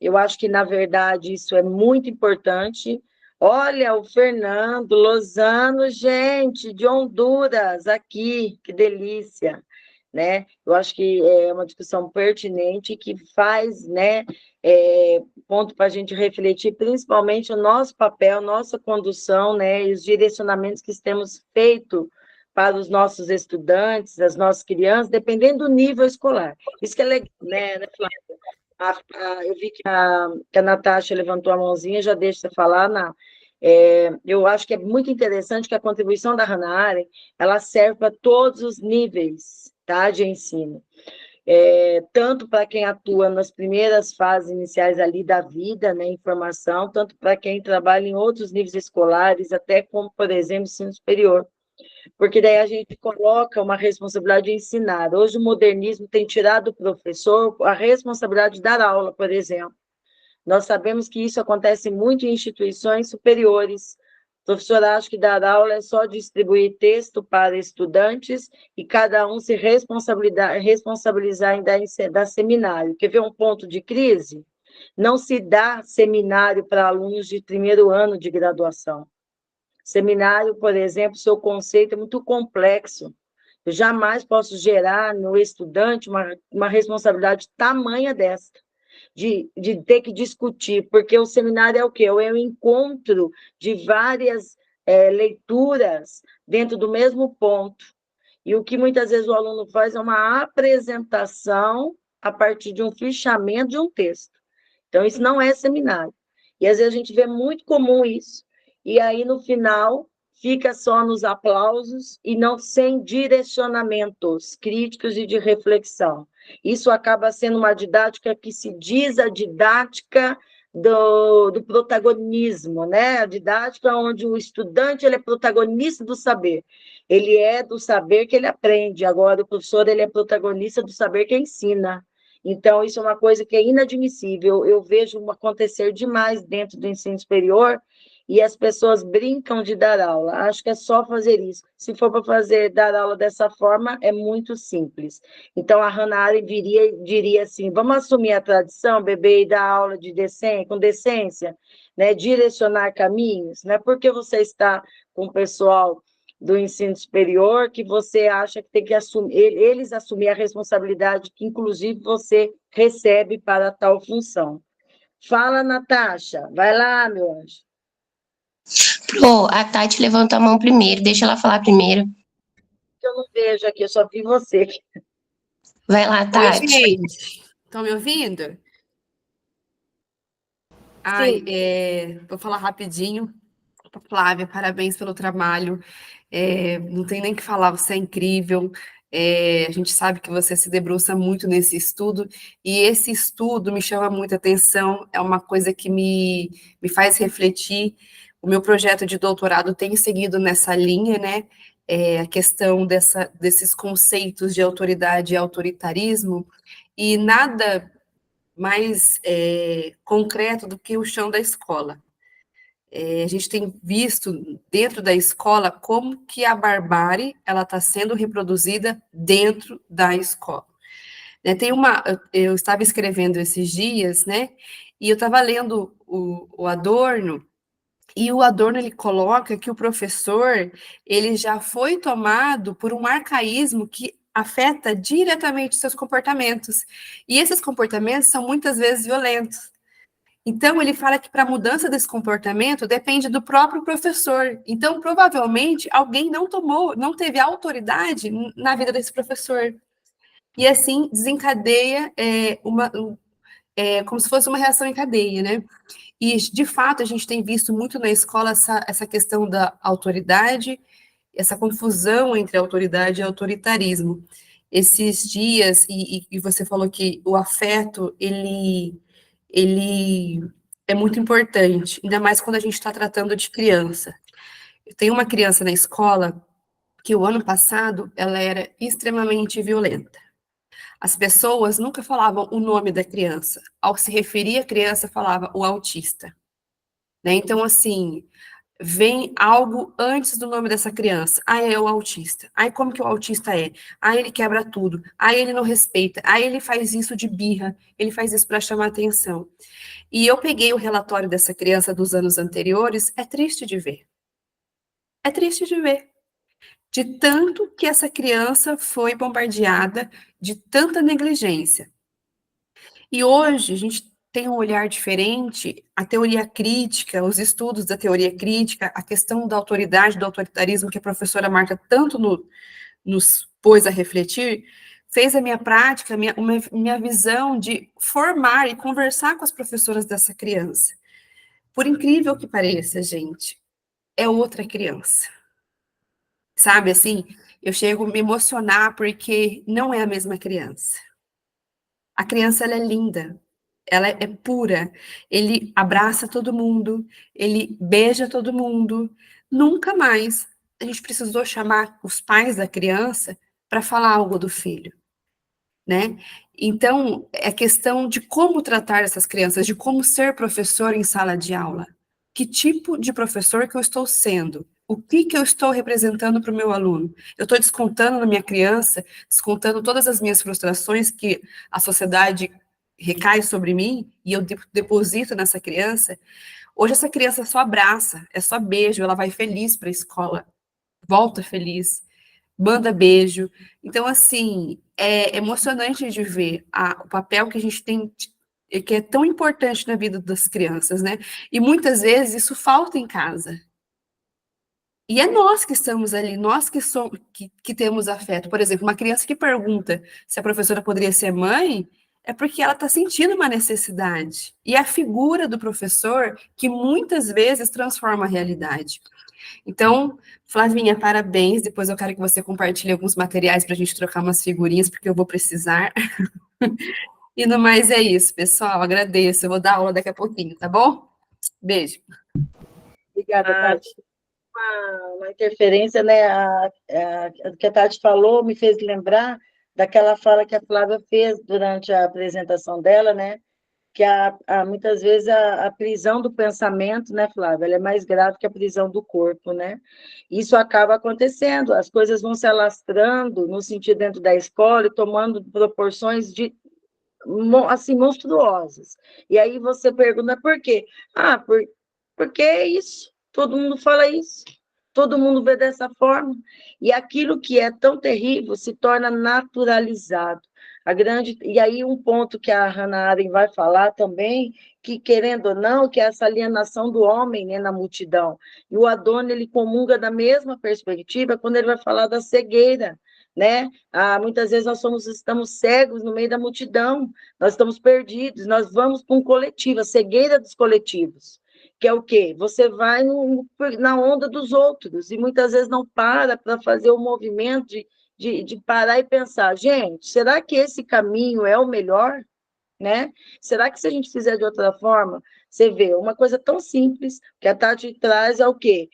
Eu acho que, na verdade, isso é muito importante. Olha, o Fernando Lozano, gente, de Honduras, aqui, que delícia, né? Eu acho que é uma discussão pertinente que faz, né, ponto para a gente refletir, principalmente o nosso papel, nossa condução, né, e os direcionamentos que temos feito para os nossos estudantes, as nossas crianças, dependendo do nível escolar. Isso que é legal, né, Flávia? Eu vi que a Natasha levantou a mãozinha, já deixa você falar, Ná. Eu acho que é muito interessante que a contribuição da Hannah Arendt, ela serve para todos os níveis, tá, de ensino. Tanto para quem atua nas primeiras fases iniciais ali da vida, né, informação, tanto para quem trabalha em outros níveis escolares, até como, por exemplo, ensino superior. Porque daí a gente coloca uma responsabilidade de ensinar. Hoje o modernismo tem tirado do professor a responsabilidade de dar aula, por exemplo. Nós sabemos que isso acontece muito em instituições superiores. O professor acha que dar aula é só distribuir texto para estudantes e cada um se responsabilizar em dar seminário. Quer ver um ponto de crise? Não se dá seminário para alunos de primeiro ano de graduação. Seminário, por exemplo, seu conceito é muito complexo. Eu jamais posso gerar no estudante uma responsabilidade tamanha desta, de ter que discutir, porque o seminário é o quê? É o encontro de várias leituras dentro do mesmo ponto. E o que muitas vezes o aluno faz é uma apresentação a partir de um fichamento de um texto. Então, isso não é seminário. E às vezes a gente vê muito comum isso. E aí, no final, fica só nos aplausos e não sem direcionamentos críticos e de reflexão. Isso acaba sendo uma didática que se diz a didática do protagonismo, né? A didática onde o estudante ele é protagonista do saber. Ele é do saber que ele aprende. Agora, o professor ele é protagonista do saber que ensina. Então, isso é uma coisa que é inadmissível. Eu vejo acontecer demais dentro do ensino superior e as pessoas brincam de dar aula. Acho que é só fazer isso. Se for para dar aula dessa forma, é muito simples. Então, a Hannah Arendt diria assim, vamos assumir a tradição, beber e dar aula com decência, né? Direcionar caminhos, não é porque você está com o pessoal do ensino superior que você acha que tem que assumir, eles assumir a responsabilidade que, inclusive, você recebe para tal função. Fala, Natasha. Vai lá, meu anjo. Pro, a Tati levantou a mão primeiro, deixa ela falar primeiro. Eu não vejo aqui, eu só vi você. Vai lá, Tati. Oi, gente. Estão me ouvindo? Ai, vou falar rapidinho. Flávia, parabéns pelo trabalho. Não tem nem o que falar, você é incrível. A gente sabe que você se debruça muito nesse estudo, e esse estudo me chama muita atenção, é uma coisa que me faz refletir. O meu projeto de doutorado tem seguido nessa linha, né? A questão desses conceitos de autoridade e autoritarismo, e nada mais concreto do que o chão da escola. A gente tem visto dentro da escola como que a barbárie ela está sendo reproduzida dentro da escola. Eu estava escrevendo esses dias, né? E eu estava lendo o Adorno, e o Adorno ele coloca que o professor ele já foi tomado por um arcaísmo que afeta diretamente seus comportamentos. E esses comportamentos são muitas vezes violentos. Então, ele fala que para a mudança desse comportamento depende do próprio professor. Então, provavelmente, alguém não teve autoridade na vida desse professor. E assim desencadeia como se fosse uma reação em cadeia, né? E, de fato, a gente tem visto muito na escola essa questão da autoridade, essa confusão entre autoridade e autoritarismo. Esses dias, e você falou que o afeto, ele é muito importante, ainda mais quando a gente está tratando de criança. Eu tenho uma criança na escola que o ano passado ela era extremamente violenta. As pessoas nunca falavam o nome da criança. Ao se referir à criança, falava o autista. Né? Então, assim, vem algo antes do nome dessa criança. Ah, é o autista. Aí, como que o autista é? Aí ele quebra tudo. Aí ele não respeita. Aí ele faz isso de birra. Ele faz isso para chamar atenção. E eu peguei o relatório dessa criança dos anos anteriores. É triste de ver. É triste de ver. De tanto que essa criança foi bombardeada, de tanta negligência. E hoje a gente tem um olhar diferente, a teoria crítica, os estudos da teoria crítica, a questão da autoridade, do autoritarismo, que a professora Marta tanto nos pôs a refletir, fez a minha prática, minha visão de formar e conversar com as professoras dessa criança. Por incrível que pareça, gente, é outra criança. Sabe, assim, eu chego a me emocionar porque não é a mesma criança. A criança, ela é linda, ela é pura, ele abraça todo mundo, ele beija todo mundo. Nunca mais a gente precisou chamar os pais da criança para falar algo do filho, né? Então, é questão de como tratar essas crianças, de como ser professor em sala de aula. Que tipo de professor que eu estou sendo? O que eu estou representando para o meu aluno? Eu estou descontando na minha criança, descontando todas as minhas frustrações que a sociedade recai sobre mim e eu deposito nessa criança. Hoje essa criança só abraça, é só beijo, ela vai feliz para a escola, volta feliz, manda beijo. Então, assim, é emocionante de ver o papel que a gente tem, que é tão importante na vida das crianças, né? E muitas vezes isso falta em casa. E é nós que estamos ali, nós que somos, que temos afeto. Por exemplo, uma criança que pergunta se a professora poderia ser mãe, é porque ela está sentindo uma necessidade. E é a figura do professor que muitas vezes transforma a realidade. Então, Flavinha, parabéns. Depois eu quero que você compartilhe alguns materiais para a gente trocar umas figurinhas, porque eu vou precisar. E no mais é isso, pessoal. Agradeço. Eu vou dar aula daqui a pouquinho, tá bom? Beijo. Obrigada, Tati. Uma interferência, né? O que a Tati falou me fez lembrar daquela fala que a Flávia fez durante a apresentação dela, né? Que muitas vezes a prisão do pensamento, né, Flávia, ela é mais grave que a prisão do corpo, né? Isso acaba acontecendo, as coisas vão se alastrando no sentido dentro da escola e tomando proporções assim, monstruosas. E aí você pergunta por quê? Porque é isso, todo mundo fala isso, todo mundo vê dessa forma, e aquilo que é tão terrível se torna naturalizado. E aí um ponto que a Hannah Arendt vai falar também, que querendo ou não, que é essa alienação do homem, né, na multidão. E o Adorno, ele comunga da mesma perspectiva quando ele vai falar da cegueira, né? Muitas vezes estamos cegos no meio da multidão, nós estamos perdidos, nós vamos para um coletivo, a cegueira dos coletivos, que é o quê? Você vai na onda dos outros, e muitas vezes não para fazer o movimento de parar e pensar, gente, será que esse caminho é o melhor? Né? Será que se a gente fizer de outra forma, você vê, uma coisa tão simples que a Tati traz é o quê?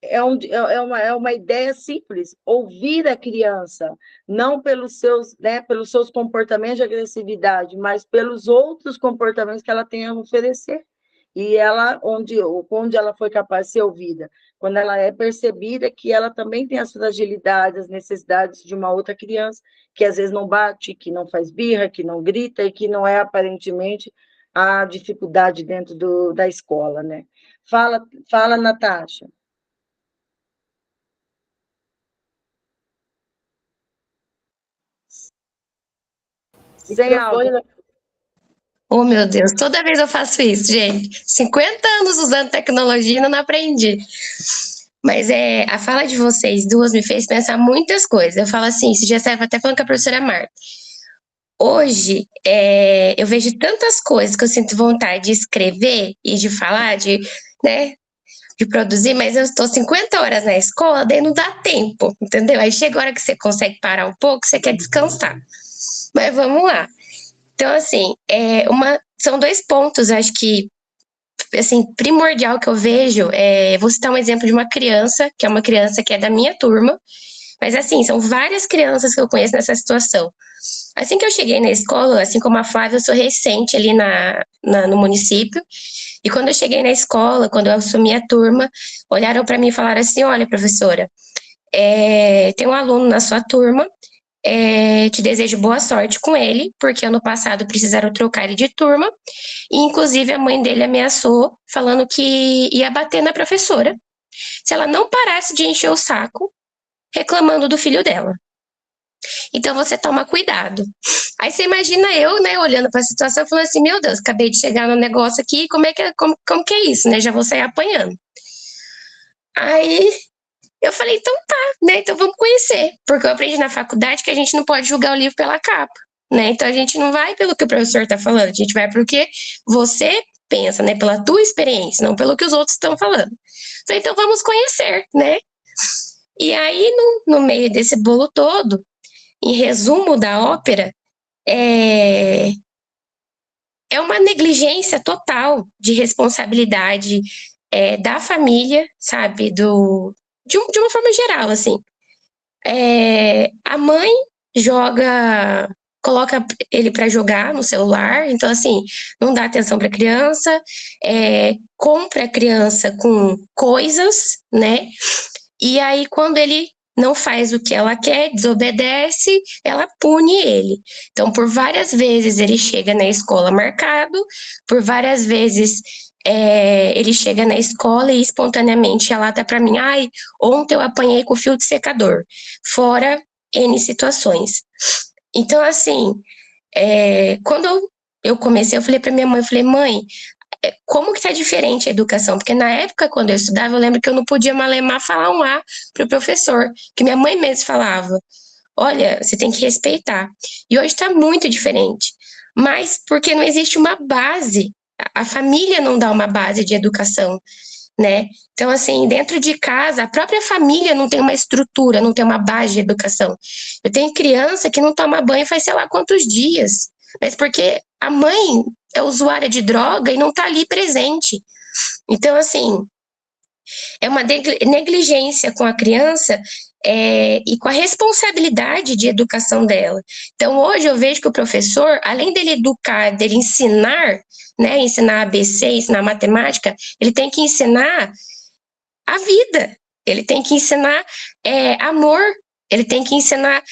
É uma ideia simples, ouvir a criança, não pelos seus comportamentos de agressividade, mas pelos outros comportamentos que ela tem a oferecer. E onde ela foi capaz de ser ouvida? Quando ela é percebida que ela também tem as fragilidades, as necessidades de uma outra criança, que às vezes não bate, que não faz birra, que não grita e que não é aparentemente a dificuldade dentro da escola, né? Fala, Natasha. Sem Microfone, áudio. Oh, meu Deus, toda vez eu faço isso, gente. 50 anos usando tecnologia e não aprendi. Mas a fala de vocês duas me fez pensar muitas coisas. Eu falo assim, esse dia eu estava até falando com a professora Marta. Hoje, eu vejo tantas coisas que eu sinto vontade de escrever e de falar, né, de produzir, mas eu estou 50 horas na escola, daí não dá tempo, entendeu? Aí chega a hora que você consegue parar um pouco, você quer descansar. Mas vamos lá. Então, assim, são 2 pontos, acho que, assim, primordial que eu vejo. Vou citar um exemplo de uma criança, que é uma criança que é da minha turma, mas, assim, são várias crianças que eu conheço nessa situação. Assim que eu cheguei na escola, assim como a Flávia, eu sou recente ali no município, e quando eu cheguei na escola, quando eu assumi a turma, olharam para mim e falaram assim, olha, professora, tem um aluno na sua turma, te desejo boa sorte com ele, porque ano passado precisaram trocar ele de turma, e inclusive a mãe dele ameaçou, falando que ia bater na professora, se ela não parasse de encher o saco, reclamando do filho dela. Então você toma cuidado. Aí você imagina eu, né, olhando para a situação, falando assim, meu Deus, acabei de chegar no negócio aqui, como que é isso, né? Já vou sair apanhando. Aí eu falei, então tá, né? Então vamos conhecer. Porque eu aprendi na faculdade que a gente não pode julgar o livro pela capa, né? Então a gente não vai pelo que o professor está falando, a gente vai pelo que você pensa, né? Pela tua experiência, não pelo que os outros estão falando. Falei, então vamos conhecer, né? E aí, no meio desse bolo todo, em resumo da ópera, é uma negligência total de responsabilidade da família, sabe? De uma forma geral, assim. A mãe coloca ele para jogar no celular, então, assim, não dá atenção para a criança, compra a criança com coisas, né? E aí, quando ele não faz o que ela quer, desobedece, ela pune ele. Então, por várias vezes ele chega na escola marcado, por várias vezes ele chega na escola e espontaneamente relata para mim, ai, ontem eu apanhei com fio de secador, fora N situações. Então, assim, quando eu comecei, eu falei para minha mãe, eu falei, mãe, como que tá diferente a educação? Porque na época, quando eu estudava, eu lembro que eu não podia malemar falar um A pro professor, que minha mãe mesmo falava, olha, você tem que respeitar. E hoje está muito diferente, mas porque não existe uma base, a família não dá uma base de educação, né? Então, assim, dentro de casa, a própria família não tem uma estrutura, não tem uma base de educação. Eu tenho criança que não toma banho faz sei lá quantos dias, mas porque a mãe é usuária de droga e não está ali presente. Então, assim, é uma negligência com a criança e com a responsabilidade de educação dela. Então, hoje eu vejo que o professor, além dele educar, dele ensinar, né, ensinar ABC, ensinar matemática, ele tem que ensinar a vida, ele tem que ensinar amor, ele tem que ensinar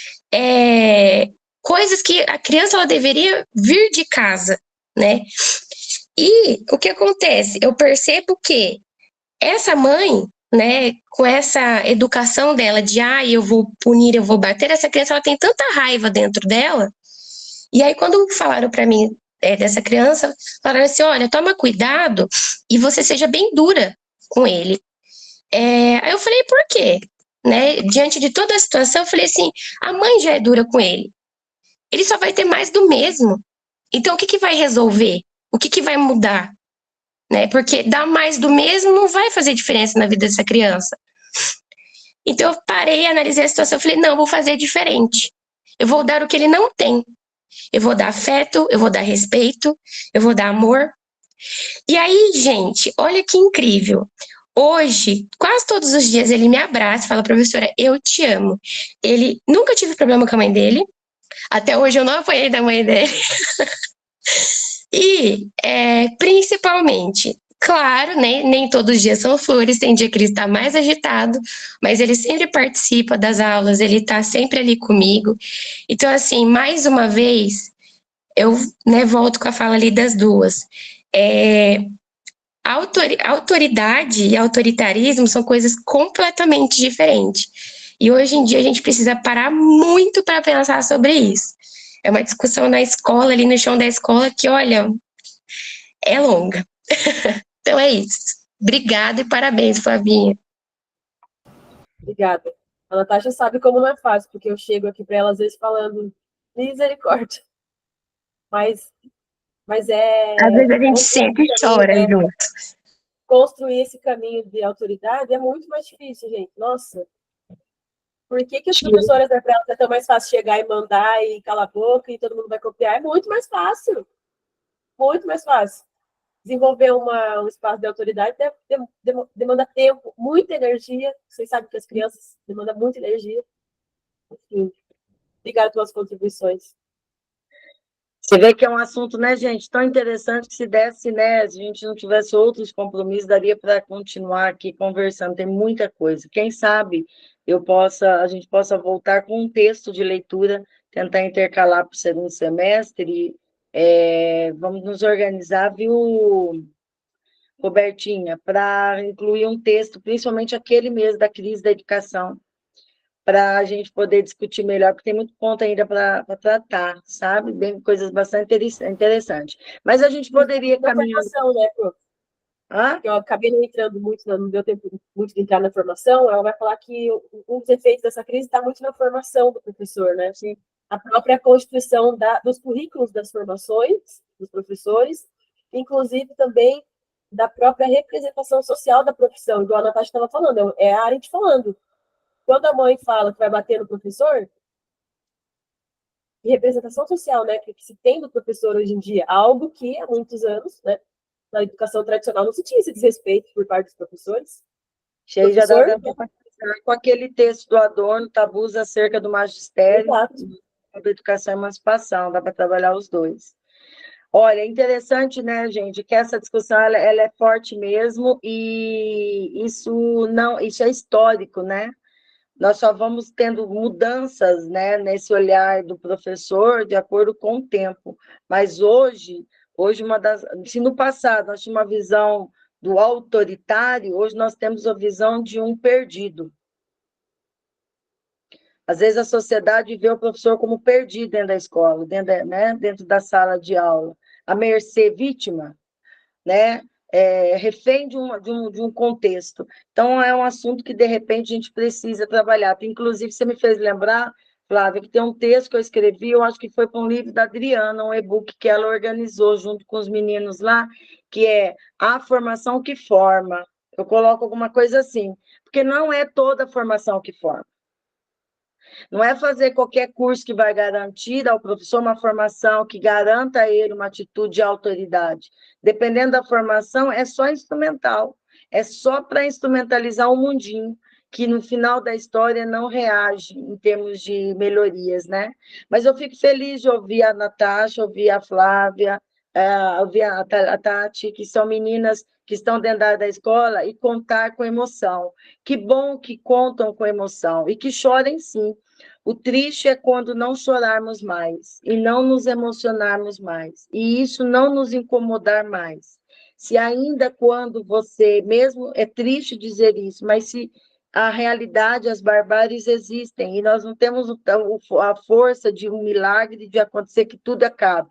coisas que a criança ela deveria vir de casa, né? E o que acontece? Eu percebo que essa mãe, né, com essa educação dela de eu vou punir, eu vou bater, essa criança ela tem tanta raiva dentro dela. E aí quando falaram para mim dessa criança, falaram assim, olha, toma cuidado e você seja bem dura com ele. Aí eu falei, por quê? Né? Diante de toda a situação, eu falei assim, a mãe já é dura com ele. Ele só vai ter mais do mesmo. Então, o que vai resolver? O que vai mudar? Né? Porque dar mais do mesmo não vai fazer diferença na vida dessa criança. Então, eu parei, analisei a situação e falei, não, eu vou fazer diferente. Eu vou dar o que ele não tem. Eu vou dar afeto, eu vou dar respeito, eu vou dar amor. E aí, gente, olha que incrível. Hoje, quase todos os dias, ele me abraça e fala, professora, eu te amo. Ele nunca tive problema com a mãe dele. Até hoje eu não apanhei da mãe dele. E, principalmente, claro, né, nem todos os dias são flores, tem dia que ele está mais agitado, mas ele sempre participa das aulas, ele está sempre ali comigo. Então, assim, mais uma vez, eu, né, volto com a fala ali das duas. Autoridade e autoritarismo são coisas completamente diferentes. E hoje em dia a gente precisa parar muito para pensar sobre isso. É uma discussão na escola, ali no chão da escola, que, olha, é longa. Então é isso. Obrigada e parabéns, Flavinha. Obrigada. A Natasha sabe como não é fácil, porque eu chego aqui para ela às vezes falando misericórdia. Mas Às vezes a gente sempre chora junto. Construir esse caminho de autoridade é muito mais difícil, gente. Nossa. Por que as professoras para elas é tão mais fácil chegar e mandar e calar a boca e todo mundo vai copiar? É muito mais fácil. Muito mais fácil. Desenvolver um espaço de autoridade demanda tempo, muita energia. Vocês sabem que as crianças demandam muita energia. Enfim, obrigada pelas contribuições. Você vê que é um assunto, né, gente, tão interessante que se desse, né, se a gente não tivesse outros compromissos, daria para continuar aqui conversando, tem muita coisa. Quem sabe a gente possa voltar com um texto de leitura, tentar intercalar para o segundo semestre, vamos nos organizar, viu, Robertinha, para incluir um texto, principalmente aquele mesmo da crise da educação, para a gente poder discutir melhor, porque tem muito ponto ainda para tratar, sabe? Bem, coisas bastante interessantes. Mas a gente poderia caminhar... Formação, né, prof? Eu acabei não entrando muito, não deu tempo muito de entrar na formação, ela vai falar que um dos efeitos dessa crise está muito na formação do professor, né? Assim, a própria constituição dos currículos das formações dos professores, inclusive também da própria representação social da profissão, igual a Natasha estava falando, é a Arendt falando. Quando a mãe fala que vai bater no professor, representação social, né, que se tem do professor hoje em dia, algo que há muitos anos, né, na educação tradicional não se tinha esse desrespeito por parte dos professores. Cheio já dá com aquele texto do Adorno, Tabus acerca do magistério, da educação e emancipação, dá para trabalhar os dois. Olha, é interessante, né, gente, que essa discussão ela é forte mesmo, e isso é histórico, né? Nós só vamos tendo mudanças, né, nesse olhar do professor de acordo com o tempo. Mas hoje se no passado nós tínhamos uma visão do autoritário, hoje nós temos a visão de um perdido. Às vezes a sociedade vê o professor como perdido dentro da escola, dentro da sala de aula, à mercê, vítima, né? Refém de um contexto. Então, é um assunto que, de repente, a gente precisa trabalhar. Inclusive, você me fez lembrar, Flávia, que tem um texto que eu escrevi, eu acho que foi para um livro da Adriana, um e-book que ela organizou junto com os meninos lá, que é A Formação que Forma. Eu coloco alguma coisa assim, porque não é toda a formação que forma. Não é fazer qualquer curso que vai garantir ao professor uma formação que garanta a ele uma atitude de autoridade. Dependendo da formação, é só instrumental. É só para instrumentalizar o mundinho, que no final da história não reage em termos de melhorias, né? Mas eu fico feliz de ouvir a Natasha, ouvir a Flávia, ouvir a Tati, que são meninas que estão dentro da escola, e contar com emoção. Que bom que contam com emoção, e que chorem sim. O triste é quando não chorarmos mais, e não nos emocionarmos mais, e isso não nos incomodar mais. Se ainda quando você, mesmo é triste dizer isso, mas se a realidade, as barbáries existem, e nós não temos a força de um milagre de acontecer que tudo acabe.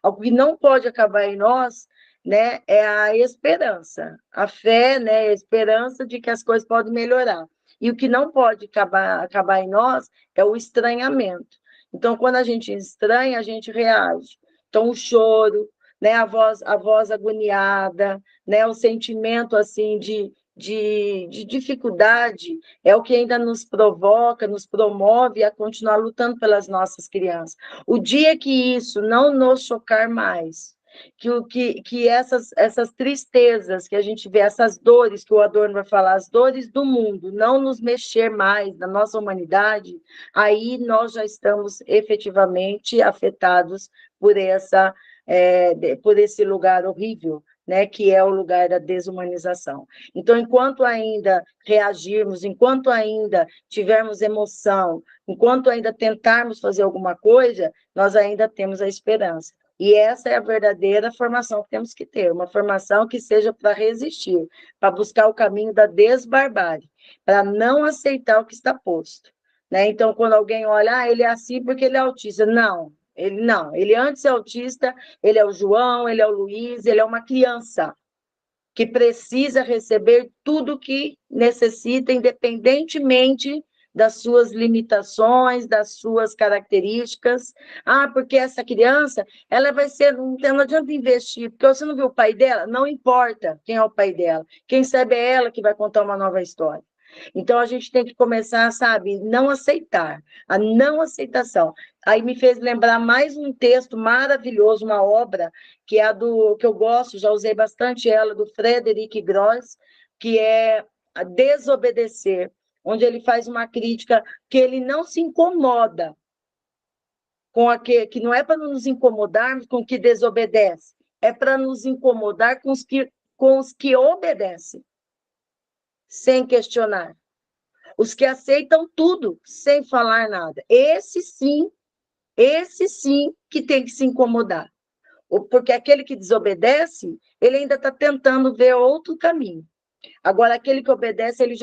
O que não pode acabar em nós, né, é a esperança, a fé, né, a esperança de que as coisas podem melhorar. E o que não pode acabar em nós é o estranhamento. Então, quando a gente estranha, a gente reage. Então, o choro, né, a voz agoniada, né, o sentimento assim de dificuldade é o que ainda nos provoca, nos promove a continuar lutando pelas nossas crianças. O dia que isso não nos chocar mais, que essas tristezas que a gente vê, essas dores que o Adorno vai falar, as dores do mundo, não nos mexer mais na nossa humanidade, aí nós já estamos efetivamente afetados por esse lugar horrível, né, que é o lugar da desumanização. Então, enquanto ainda reagirmos, enquanto ainda tivermos emoção, enquanto ainda tentarmos fazer alguma coisa, nós ainda temos a esperança. E essa é a verdadeira formação que temos que ter, uma formação que seja para resistir, para buscar o caminho da desbarbárie, para não aceitar o que está posto. Né? Então, quando alguém olha, ele é assim porque ele é autista. Não, ele antes é autista, ele é o João, ele é o Luiz, ele é uma criança que precisa receber tudo que necessita, independentemente das suas limitações, das suas características. Porque essa criança, ela vai ser, não adianta investir, porque você não viu o pai dela? Não importa quem é o pai dela, quem sabe é ela que vai contar uma nova história. Então, a gente tem que começar, sabe, não aceitar, a não aceitação. Aí me fez lembrar mais um texto maravilhoso, uma obra, que é a do que eu gosto, já usei bastante ela, do Frederic Gross, que é a Desobedecer, onde ele faz uma crítica que ele não se incomoda com aquele, que não é para nos incomodarmos com o que desobedece, é para nos incomodar com os que obedecem, sem questionar. Os que aceitam tudo, sem falar nada. Esse sim que tem que se incomodar. Porque aquele que desobedece, ele ainda está tentando ver outro caminho. Agora, aquele que obedece, ele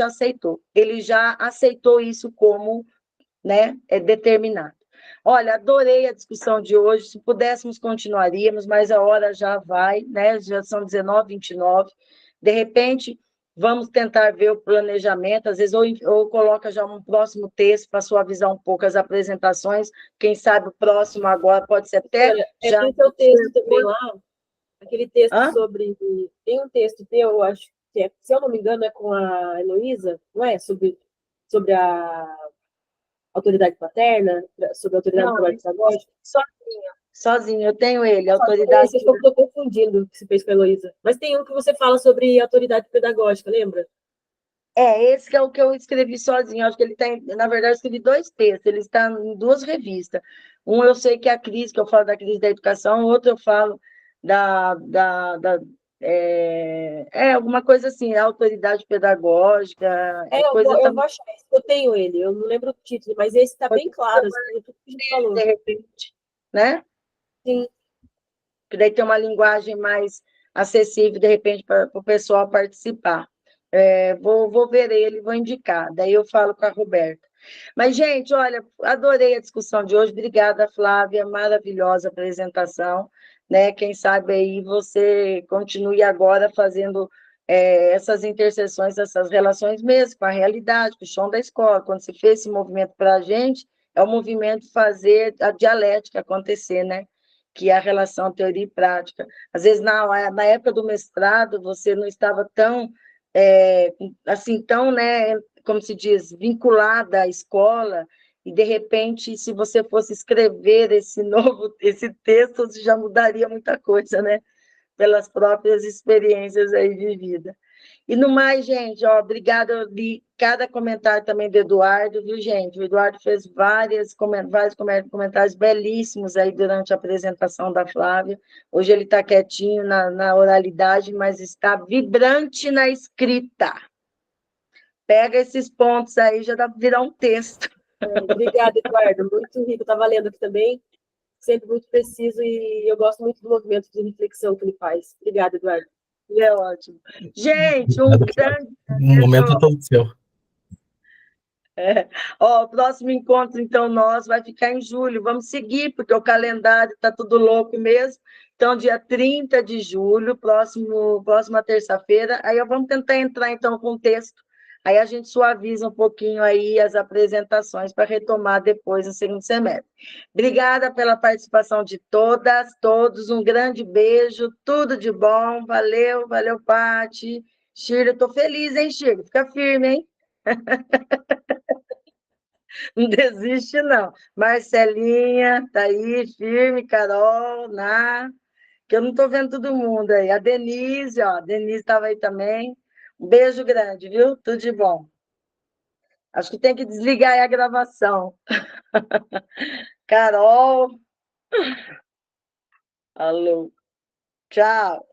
já aceitou isso como, né, determinado. Olha, adorei a discussão de hoje, se pudéssemos continuaríamos, mas a hora já vai, né, já são 19h29, de repente, vamos tentar ver o planejamento, às vezes, ou coloca já um próximo texto para suavizar um pouco as apresentações, quem sabe o próximo agora pode ser até... Olha, já tem seu texto também lá, aquele texto sobre... Tem um texto teu, eu acho que é, se eu não me engano, é com a Heloísa, não é? Sobre a autoridade paterna, sobre a autoridade pedagógica. Sozinho, eu tenho ele, autoridade... Vocês estão confundindo o que você fez com a Heloísa. Mas tem um que você fala sobre autoridade pedagógica, lembra? Esse que é o que eu escrevi sozinho. Acho que ele tem, na verdade, eu escrevi 2 textos, ele está em 2 revistas. Um eu sei que é a crise, que eu falo da crise da educação, outro eu falo alguma coisa assim, autoridade pedagógica. Eu vou achar esse, eu tenho ele, eu não lembro o título, mas esse está bem claro, assim, tudo que a gente falou. De repente, né? Sim. Que daí tem uma linguagem mais acessível, de repente, para o pessoal participar. Vou ver ele, vou indicar, daí eu falo com a Roberta. Mas, gente, olha, adorei a discussão de hoje, obrigada, Flávia, maravilhosa apresentação, né? Quem sabe aí você continue agora fazendo essas interseções, essas relações mesmo com a realidade, com o chão da escola. Quando você fez esse movimento para a gente, é o movimento fazer a dialética acontecer, né? Que é a relação teoria e prática. Às vezes, na época do mestrado, você não estava tão, assim, tão, né, como se diz, vinculada à escola, e, de repente, se você fosse escrever esse texto, já mudaria muita coisa, né? Pelas próprias experiências aí de vida. E no mais, gente, obrigada, eu li cada comentário também do Eduardo, viu, gente? O Eduardo fez vários comentários belíssimos aí durante a apresentação da Flávia. Hoje ele está quietinho na oralidade, mas está vibrante na escrita. Pega esses pontos aí, já dá para virar um texto. Obrigada, Eduardo, muito rico, estava lendo aqui também, sempre muito preciso, e eu gosto muito do movimento de reflexão que ele faz. Obrigada, Eduardo. É ótimo. Gente, um grande... Um momento todo seu. O próximo encontro, então, vai ficar em julho. Vamos seguir, porque o calendário está tudo louco mesmo. Então, dia 30 de julho, próxima terça-feira, aí vamos tentar entrar, então, com o texto. Aí a gente suaviza um pouquinho aí as apresentações para retomar depois no segundo semestre. Obrigada pela participação de todas, todos. Um grande beijo, tudo de bom. Valeu, Pati. Shirley, estou feliz, hein, Shirley? Fica firme, hein? Não desiste, não. Marcelinha, tá aí, firme, Carol, que eu não estou vendo todo mundo aí. A Denise, a Denise estava aí também. Um beijo grande, viu? Tudo de bom. Acho que tem que desligar aí a gravação. Carol. Alô. Tchau.